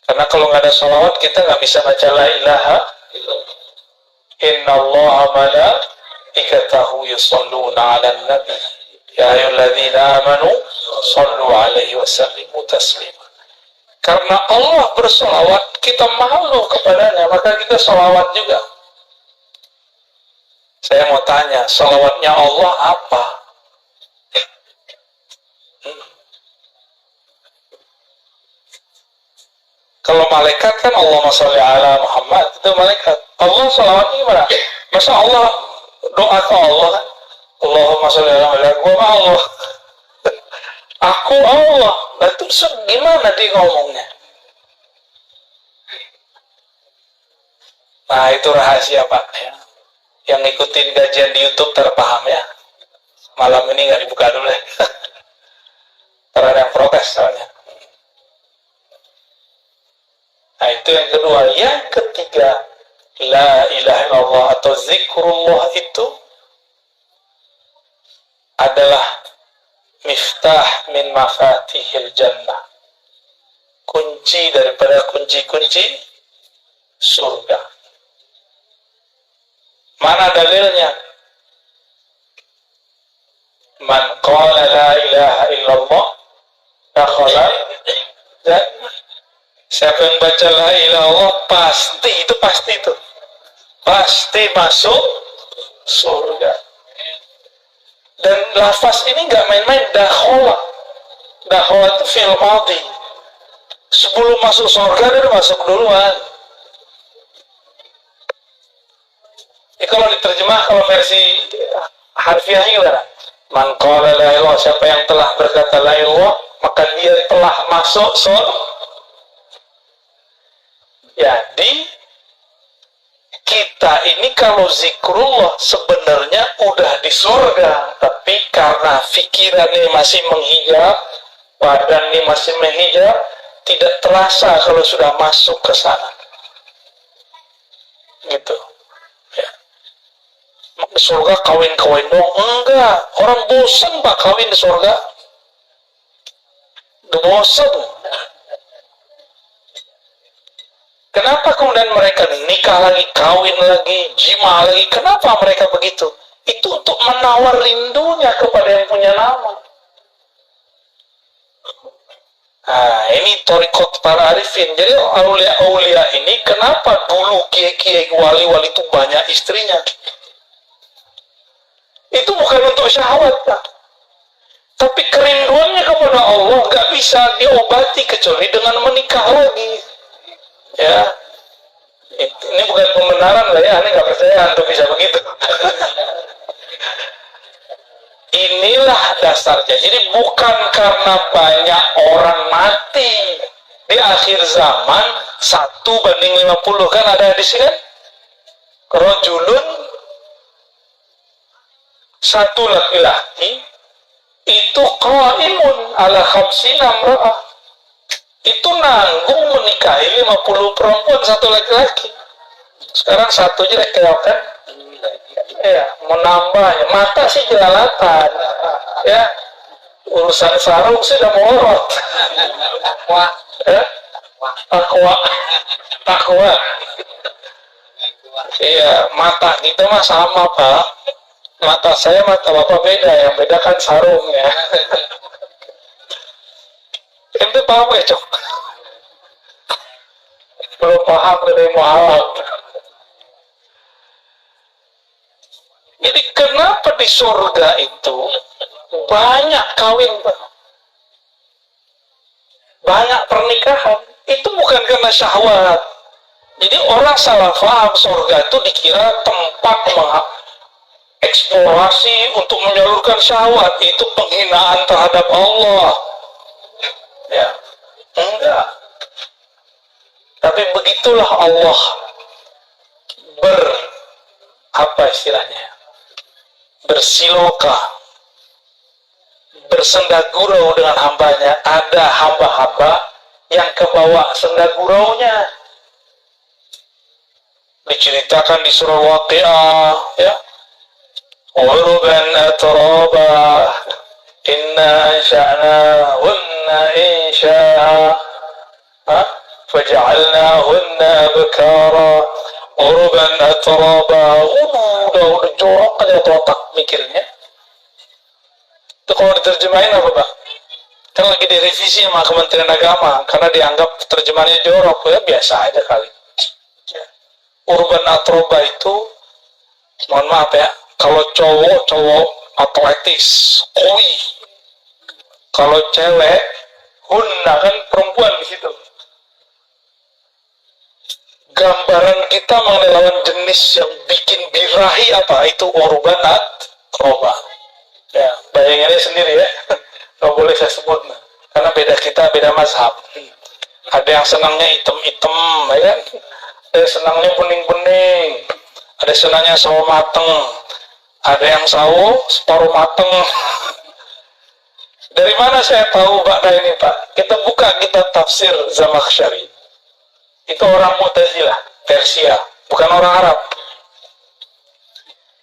Karena kalau nggak ada solawat, kita nggak bisa baca la ilaha illallah. Inna allaha malaikatahu yusalluna ala nabi. Ya ayyuhalladzina amanu sallu alaihi wasallimu taslima. Karena Allah bersolawat, kita malu kepadanya, maka kita solawat juga. Saya mau tanya, solawatnya Allah apa? Kalau malaikat kan Allahumma sholli ala Muhammad, itu malaikat. Allah solawatnya gimana? Masa Allah doa ke Allah kan? Allahumma sholli ala Muhammad, gua mah Allah. Aku Allah. Nah, itu gimana dia ngomongnya? Nah, itu rahasia Pak ya. Yang ngikutin kajian di YouTube terpaham ya. Malam ini nggak dibuka dulu ya. Karena ada yang protes soalnya. Nah, itu yang kedua. Yang ketiga, la ilaha illallah atau zikrullah itu adalah miftah min mafatihil jannah. Kunci daripada kunci-kunci surga. Mana dalilnya? Man qala la ilaha illallah dakhala jannah. Siapa yang baca la ilaha illallah pasti masuk surga. Dan lafaz ini nggak main-main, dakhala. Dakhala itu fi'il madhi. Sebelum masuk surga dia udah masuk duluan. Kalau diterjemah, kalau versi harfiahnya gimana? Man qala la ilaha illallah, siapa yang telah berkata la ilaha illallah, maka dia telah masuk surga. Jadi kita ini kalau zikrullah sebenarnya udah di surga, tapi karena pikiran ini masih menghijab, badan ini masih menghijab, tidak terasa kalau sudah masuk ke sana. Gitu. Ya. Di surga kawin-kawin dong? Enggak. Orang bosan Pak kawin di surga. Udah bosan. Kenapa kemudian mereka nikah lagi, kawin lagi, jima lagi? Kenapa mereka begitu? Itu untuk menawar rindunya kepada yang punya nama. Nah, ini torikot para arifin. Jadi aulia-aulia ini kenapa dulu kiai-kiai wali-wali itu banyak istrinya? Itu bukan untuk syahwat, Pak. Tapi kerinduannya kepada Allah nggak bisa diobati kecuali dengan menikah lagi. Ya, ini bukan pembenaran lah ya, ini nggak percaya untuk bisa begitu. Inilah dasarnya. Jadi bukan karena banyak orang mati di akhir zaman 1:50 kan ada di sini kan? Rajulun, satu laki-laki itu qaimun ala khamsina imra'ah. Itu nanggung menikahi 50 perempuan, satu laki-laki. Sekarang satunya kayak kan? Ya, menambahnya. Mata sih jelalatan. Ya, urusan sarung sudah melorot. Ya, takwa. Iya, mata kita mah sama Pak. Mata saya, mata Bapak beda. Yang beda kan sarung ya. Itu paham ya Cok? Belum paham dari mualaf. Jadi kenapa di surga itu banyak kawin, Pak? Banyak pernikahan. Itu bukan karena syahwat. Jadi orang salah paham surga itu dikira tempat mengeksplorasi untuk menyalurkan syahwat. Itu penghinaan terhadap Allah. Ya, enggak. Tapi begitulah Allah apa istilahnya, bersiloka, bersendagurau dengan hambanya. Ada hamba-hamba yang kebawa sendaguraunya. Diceritakan di surah Waqi'ah, ya, uruban atraba inna ansha'nahunna insya'a faja'alnahunna abkara uruban atraba. Udah jorok aja otak mikirnya. Itu kalau diterjemahin apa, Pak? Kan lagi direvisi sama Kementerian Agama karena dianggap terjemahannya jorok. Ya biasa aja kali. Urban atroba itu, mohon maaf ya, kalau cowok atletis, koi. Kalau cewek, hunna, kan perempuan di situ. Gambaran kita mengenai lawan jenis yang bikin birahi apa? Itu urban atroba. Ya, bayangannya sendiri ya. Nggak boleh saya sebut, karena beda kita, beda mazhab. Ada yang senangnya hitam-hitam, ya kan? Ada yang senangnya bening-bening, ada senangnya sawo mateng, ada yang sawo separuh mateng. Dari mana saya tahu Pak ini, Pak? Kita buka kitab tafsir Zamakhsyari. Itu orang Mu'tazilah, Persia, bukan orang Arab.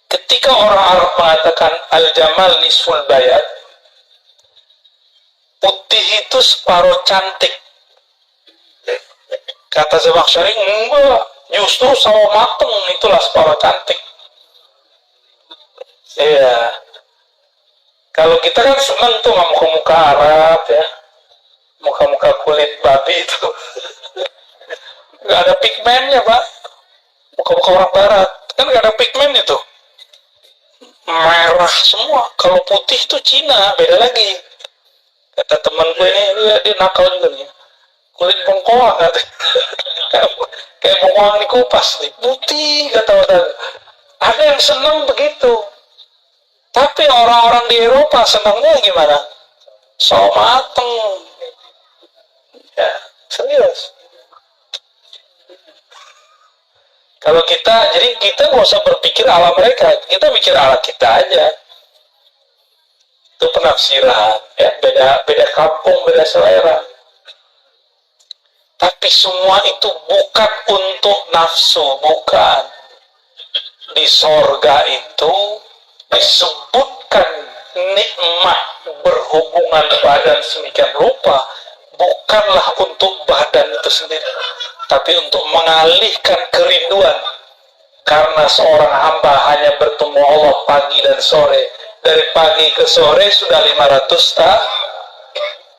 Ketika orang Arab mengatakan al-jamal nisful bayat, putih itu separuh cantik. Kata Zamakhsyari, enggak, justru sawo mateng itulah separuh cantik. Iya. Kalau kita kan seneng tuh sama muka-muka Arab ya, muka-muka kulit babi itu. Gak ada pigmennya, Pak. Muka-muka orang Barat kan gak ada pigmennya tuh, merah semua. Kalau putih tuh Cina, beda lagi. Kata teman gue ini, dia nakal juga nih. Kulit bengkoang, kayak bengkoang dikupas nih, putih kata orang. Ada yang senang begitu. Tapi orang-orang di Eropa senangnya gimana? Sawo mateng. Ya, serius. Kalau kita, jadi kita nggak usah berpikir ala mereka, kita mikir ala kita aja. Itu penafsiran, ya, beda kampung, beda selera. Tapi semua itu bukan untuk nafsu, bukan. Di sorga itu disebutkan nikmat berhubungan badan semikian rupa, bukanlah untuk badan itu sendiri, tapi untuk mengalihkan kerinduan. Karena seorang hamba hanya bertemu Allah pagi dan sore. Dari pagi ke sore sudah 500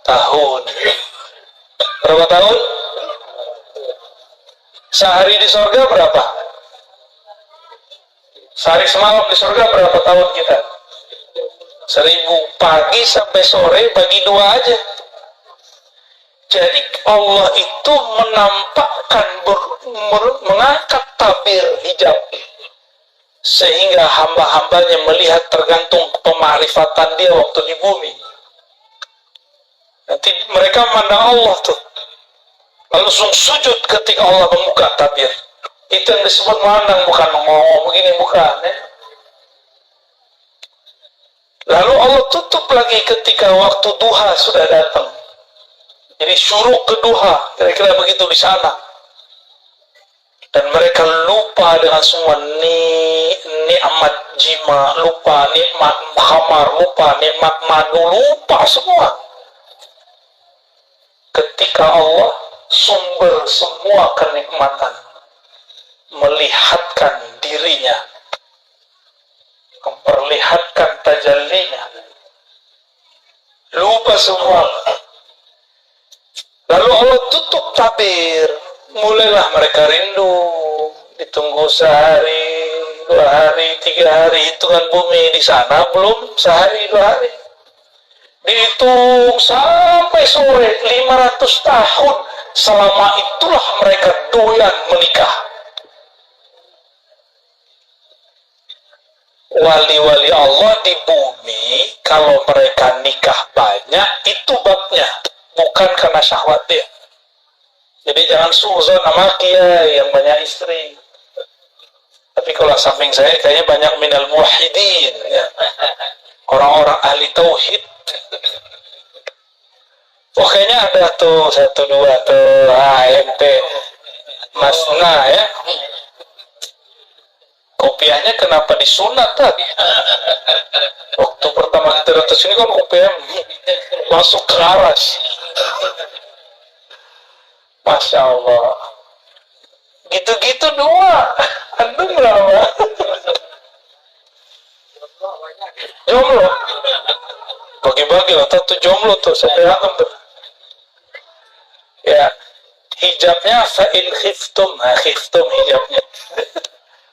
tahun. Berapa tahun? Sehari di surga berapa? Sehari semalam di surga berapa tahun kita? 1000. Pagi sampai sore bagi 2 aja. Jadi Allah itu menampakkan, mengangkat tabir hijab, sehingga hamba-hambanya melihat tergantung pemarifatan dia waktu di bumi. Nanti mereka memandang Allah tuh, langsung sujud ketika Allah membuka tabir. Itu yang disebut memandang, bukan mengongong begini, bukan ya. Lalu Allah tutup lagi ketika waktu duha sudah datang. Jadi syuruk ke duha, kira-kira begitu di sana. Dan mereka lupa dengan semua nikmat jima, lupa nikmat khamar, lupa nikmat madu, lupa semua. Ketika Allah sumber semua kenikmatan melihatkan dirinya, memperlihatkan tajallinya, lupa semua. Lalu Allah tutup tabir, mulailah mereka rindu, ditunggu sehari, 2 hari, 3 hari, hitungan bumi di sana belum sehari 2 hari. Dihitung sampai sore, 500 tahun. Selama itulah mereka doyan menikah. Wali-wali Allah di bumi, kalau mereka nikah banyak, itu babnya, bukan karena syahwat dia. Jadi jangan suuzon sama kiai yang banyak istri. Tapi kalau samping saya kayaknya banyak minal muwahhidin, ya. Orang-orang ahli tauhid. Oh, kayaknya ada tuh satu dua tuh ente Masna ya. Kopiahnya kenapa disunat tadi? Waktu pertama kita datang sini kan kopiah masuk ke aras. Masya Allah. Gitu-gitu dua. Antum berapa? Jomblo. Bagi-bagi lah, tuh jomblo tuh, sampai antum tuh. Ya, hijabnya fa'in khiftum, khiftum hijabnya.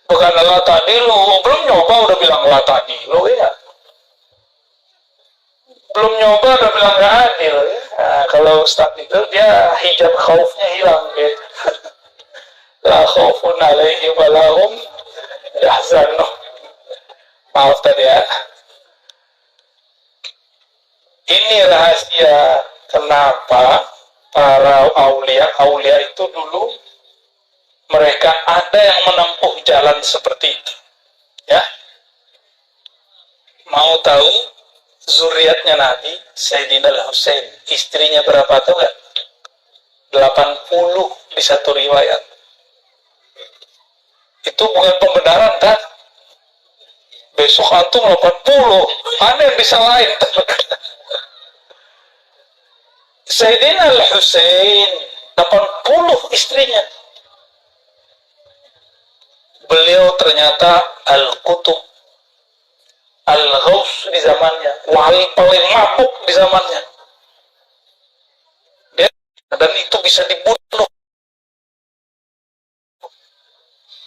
Bukan la ta'dilu, belum nyoba udah bilang la ta'dilu ya. Belum nyoba udah bilang gak adil ya. Nah, kalau Ustaz itu dia hijab khaufnya hilang gitu. La khaufun alaihim wa lahum yahzanun. Maaf tadi ya. Ini rahasia kenapa para aulia itu dulu mereka ada yang menempuh jalan seperti itu. Ya. Mau tahu zuriatnya Nabi Sayyidina Al-Husain, istrinya berapa tuh kan? 80 di satu riwayat. Itu bukan pembenaran kan? Besok antum 80, mana yang bisa lain? Sayyidina Al-Husain 80 istrinya. Beliau ternyata Al-Qutub, Al-Ghaus di zamannya, wali paling mabuk di zamannya. Dan itu bisa dibunuh.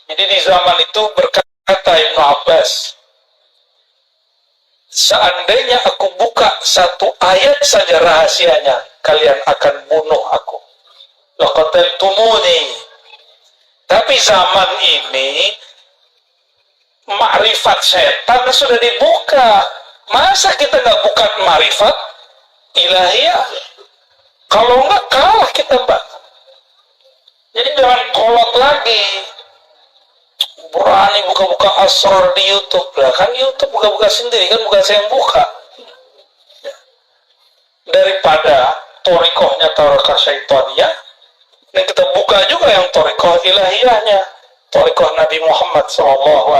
Jadi di zaman itu berkata Ibnu Abbas, seandainya aku buka satu ayat saja rahasianya, kalian akan bunuh aku. Laqataltumuni. Tapi zaman ini makrifat setan sudah dibuka. Masa kita nggak buka makrifat ilahiyah? Kalau nggak kalah kita, Mbak. Jadi jangan kolot lagi. Berani buka-buka asrar di YouTube lah, kan YouTube buka-buka sendiri, kan bukan saya yang buka. Daripada torikohnya torikoh syaitaniyah, dan kita buka juga yang torikoh ilahiyahnya, torikoh Nabi Muhammad SAW.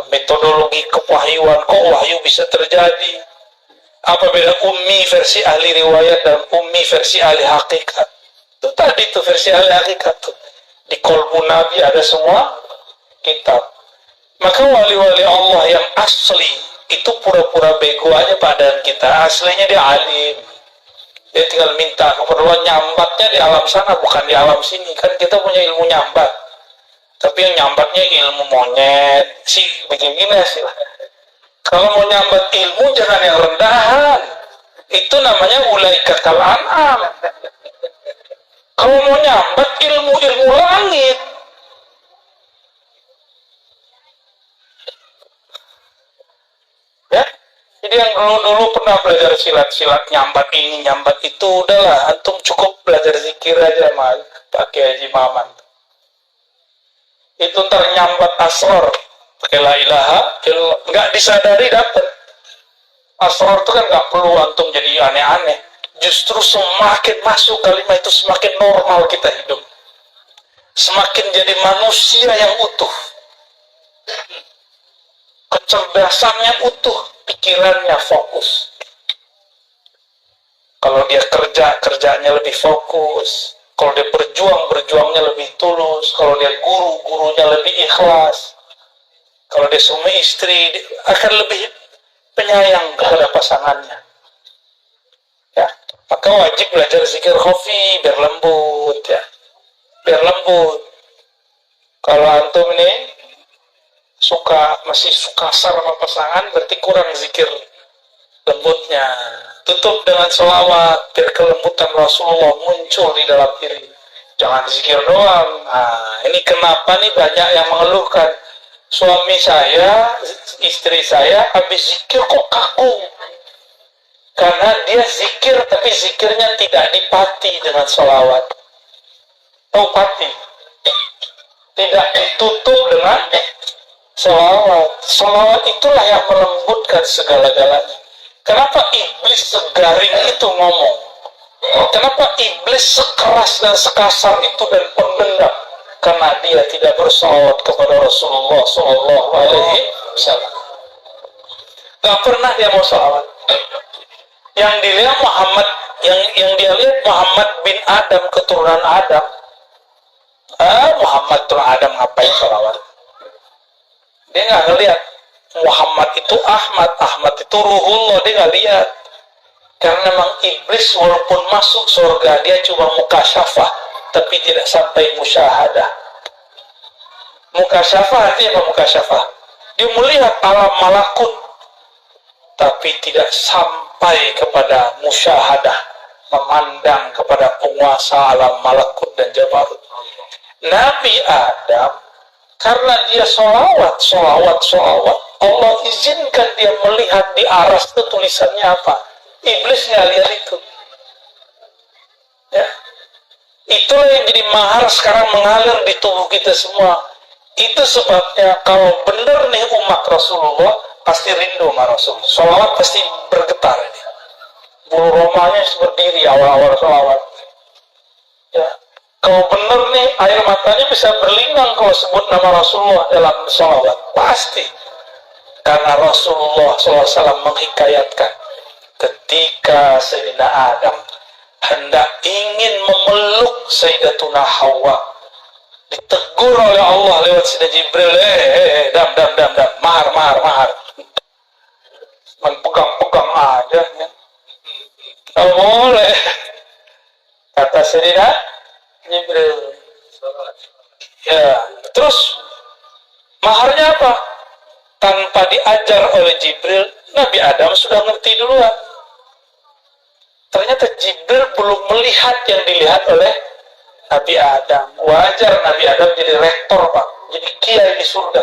Metodologi kewahyuan, kok wahyu bisa terjadi? Apa beda ummi versi ahli riwayat dan ummi versi ahli hakikat? Itu tadi tuh versi ahli hakikat tuh. Di kolbu Nabi ada semua kitab. Maka wali-wali Allah yang asli itu pura-pura bego aja badan kita. Aslinya dia alim. Dia tinggal minta keperluan, nyambatnya di alam sana, bukan di alam sini. Kan kita punya ilmu nyambat. Tapi yang nyambatnya ilmu monyet. Sih, begini sih lah. Kalau mau nyambat ilmu jangan yang rendahan. Itu namanya ulaika kal an'am. Kalau mau nyambat ilmu langit, ya. Jadi yang dulu pernah belajar silat nyambat ini nyambat itu, udahlah, antum cukup belajar zikir aja mal pakai Haji Maman. Itu ntar nyambat asror pakai la ilaha illallah, nggak disadari dapat. Asror itu kan nggak perlu antum jadi aneh-aneh. Justru semakin masuk kalimat itu semakin normal kita hidup, semakin jadi manusia yang utuh, kecerdasannya utuh, pikirannya fokus. Kalau dia kerjanya lebih fokus. Kalau dia berjuangnya lebih tulus. Kalau dia gurunya lebih ikhlas. Kalau dia suami istri, akan lebih penyayang kepada pasangannya. Ya, maka wajib belajar zikir khafi biar lembut, ya, biar lembut. Kalau antum ini masih suka kasar sama pasangan, berarti kurang zikir lembutnya. Tutup dengan selawat biar kelembutan Rasulullah muncul di dalam diri. Jangan zikir doang. Nah, ini kenapa nih banyak yang mengeluhkan, suami saya, istri saya habis zikir kok kaku. Karena dia zikir, tapi zikirnya tidak dipati dengan sholawat. Tahu pati? tidak ditutup dengan sholawat. Sholawat itulah yang melembutkan segala-galanya. Kenapa iblis segaring itu ngomong? Kenapa iblis sekeras dan sekasar itu dan pendendam? Karena dia tidak bersolawat kepada Rasulullah Sallallahu Alaihi Wasallam. Gak pernah dia mau solawat. Yang dilihat Muhammad, yang dia lihat Muhammad bin Adam, keturunan Adam. Muhammad tuh Adam ngapain solawat? Dia nggak ngelihat Muhammad itu Ahmad, Ahmad itu Ruhullah, dia nggak lihat. Karena memang iblis walaupun masuk surga dia cuma mukasyafah, tapi tidak sampai musyahadah. Mukasyafah artinya apa mukasyafah? Dia melihat alam malakut, tapi tidak sampai kepada musyahadah, memandang kepada penguasa alam malakut dan jabarut. Nabi Adam, karena dia solawat, Allah izinkan dia melihat di aras itu tulisannya apa. Iblis nggak lihat itu. Ya. Itulah yang jadi mahar sekarang mengalir di tubuh kita semua. Itu sebabnya kalau benar nih umat Rasulullah pasti rindu sama Rasul. Solawat pasti bergetar ini. Bulu romanya berdiri awal-awal solawat. Ya. Kalau benar nih air matanya bisa berlinang kalau sebut nama Rasulullah dalam solawat. Pasti. Karena Rasulullah SAW menghikayatkan ketika Sayyidina Adam hendak ingin memeluk Sayyidatuna Hawa, ditegur oleh Allah lewat Sayyidina Jibril, dam, mahar. Pegang-pegang aja. Ya. Oh, boleh. Kata Sayyidina Jibril. Ya, terus maharnya apa? Tanpa diajar oleh Jibril, Nabi Adam sudah ngerti duluan. Ternyata Jibril belum melihat yang dilihat oleh Nabi Adam. Wajar Nabi Adam jadi rektor, Pak. Jadi kiai di surga.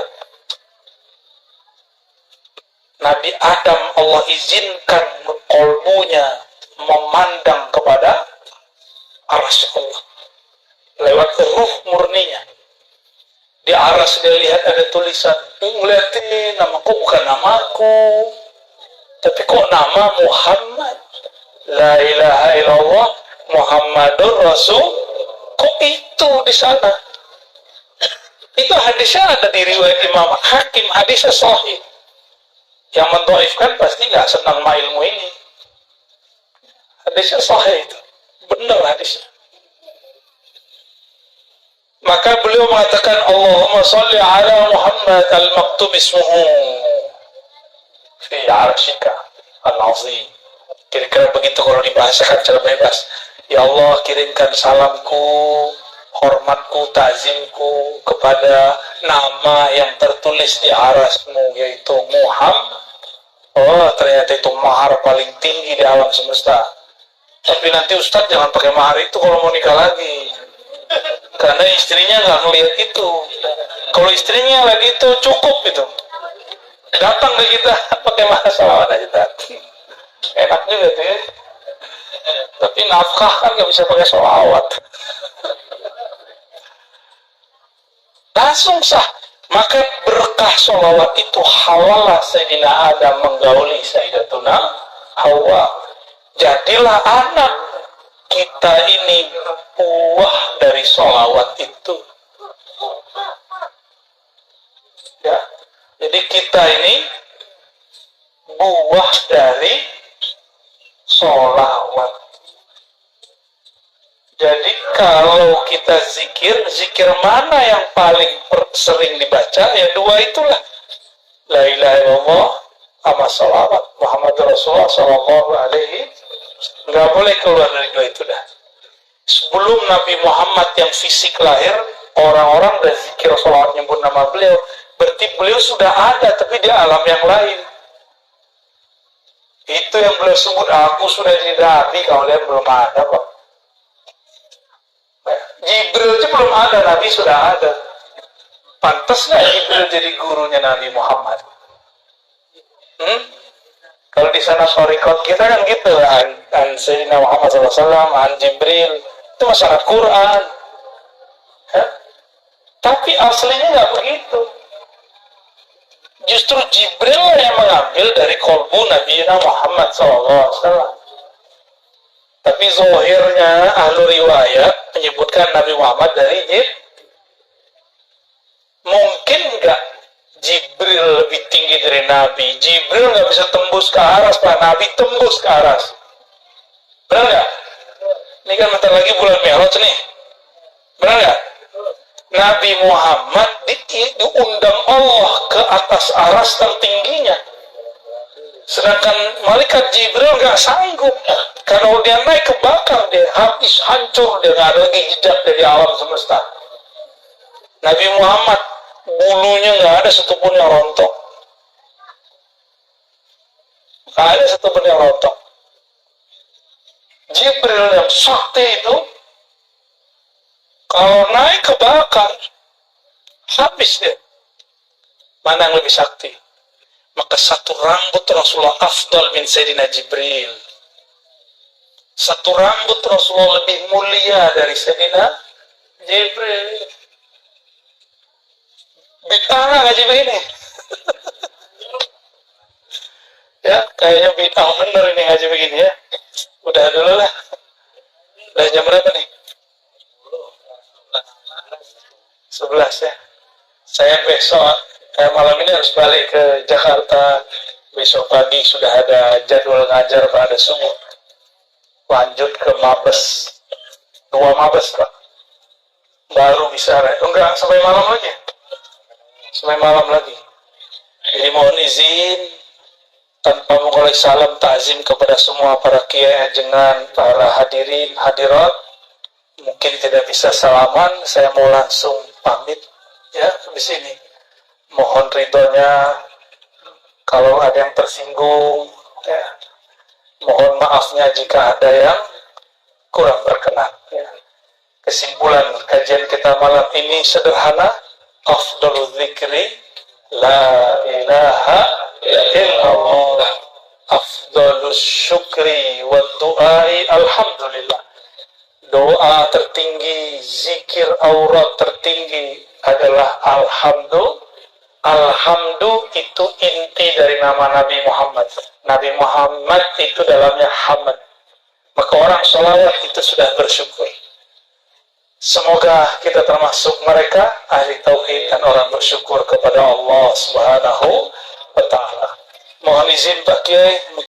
Nabi Adam Allah izinkan kolbunya memandang kepada arsy Allah. Lewat ruh murninya. Di aras dia lihat ada tulisan, ngeliatin namaku bukan namaku, tapi kok nama Muhammad, la ilaha illallah Muhammadur Rasul, kok itu di sana? Itu hadisnya ada di riwayat Imam Hakim, hadisnya sahih. Yang mendhaifkan pasti nggak senang sama ilmu ini. Hadisnya sahih itu, benar hadisnya. Maka beliau mengatakan Allahumma salli ala Muhammad al-maktub ismuhu fi arshika al-azim. Kira-kira begitu kalau dibahasakan secara bebas. Ya Allah, kirimkan salamku, hormatku, takzimku kepada nama yang tertulis di arasmu, yaitu Muhammad. Oh, ternyata itu mahar paling tinggi di alam semesta. Tapi nanti Ustadz jangan pakai mahar itu kalau mau nikah lagi. Karena istrinya nggak ngelihat itu. Kalau istrinya lagi itu cukup itu. Datang ke kita pakai mahar salawat aja. Enak juga tuh ya. Tapi nafkah kan nggak bisa pakai salawat. Langsung sah. Maka berkah salawat itu hawalah Sayyidina Adam menggauli Sayyidatuna Hawa. Jadilah anak kita ini buah dari sholawat itu. Ya, jadi kita ini buah dari sholawat. Jadi kalau kita zikir mana yang paling sering dibaca? Ya dua itulah. La ilaha illallah sama sholawat. Muhammad Rasulullah Sallallahu Alaihi. Nggak boleh keluar dari dua itu dah. Sebelum Nabi Muhammad yang fisik lahir, orang-orang udah zikir sholawat nyebut nama beliau. Berarti beliau sudah ada, tapi dia alam yang lain. Itu yang beliau sebut, aku sudah jadi Nabi, kalau dia belum ada kok. Jibril aja belum ada, Nabi sudah ada. Pantas nggak Jibril jadi gurunya Nabi Muhammad? Kalau di sana sorikot kita kan gitu, an Sayyidina Muhammad SAW, an Jibril, itu masalah Quran. Tapi aslinya nggak begitu. Justru Jibril yang mengambil dari kolbu Nabi Muhammad SAW. Tapi zohirnya ahlu riwayat menyebutkan Nabi Muhammad dari Jibril. Mungkin nggak Jibril lebih tinggi dari Nabi? Jibril nggak bisa tembus ke aras, Pak. Nabi tembus ke aras. Benar nggak? Ini kan bentar lagi bulan Mi'raj nih. Benar nggak? Nabi Muhammad diundang Allah ke atas aras tertingginya. Sedangkan malaikat Jibril nggak sanggup. Kalau dia naik kebakar, dia habis, hancur, dia nggak ada lagi jejak dari alam semesta. Nabi Muhammad bulunya nggak ada satupun yang rontok. Nggak ada satupun yang rontok. Jibril yang sakti itu, kalau naik kebakar, habis dia. Mana yang lebih sakti? Maka satu rambut Rasulullah afdal min Sayyidina Jibril. Satu rambut Rasulullah lebih mulia dari Sayyidina Jibril. Bid'ah ngaji begini. Ya, kayaknya bid'ah bener ini ngaji begini ya. Udah dulu lah. Udah jam berapa nih? 11 ya. Saya besok, malam ini harus balik ke Jakarta. Besok pagi sudah ada jadwal ngajar pada subuh. Lanjut ke Mabes. 2 Mabes, Pak. Baru bisa, enggak, sampai malam lagi. Sampai malam lagi. Jadi mohon izin, tanpa mengulangi salam ta'zim kepada semua para kiai ajengan, para hadirin, hadirat. Mungkin tidak bisa salaman, saya mau langsung pamit ya di sini. Mohon ridhonya kalau ada yang tersinggung, ya. Mohon maafnya jika ada yang kurang berkenan. Ya. Kesimpulan kajian kita malam ini sederhana. Afdalul dzikri la ilaha illallah. Afdalus syukri wa du'ai alhamdulillah. Doa tertinggi, zikir aurat tertinggi adalah alhamdulillah. Alhamdulillah itu inti dari nama Nabi Muhammad. Nabi Muhammad itu dalamnya hamd. Maka orang sholawat itu sudah bersyukur. Semoga kita termasuk mereka ahli tauhid dan orang bersyukur kepada Allah Subhanahu wa ta'ala. Mohon izin Pak Kiai.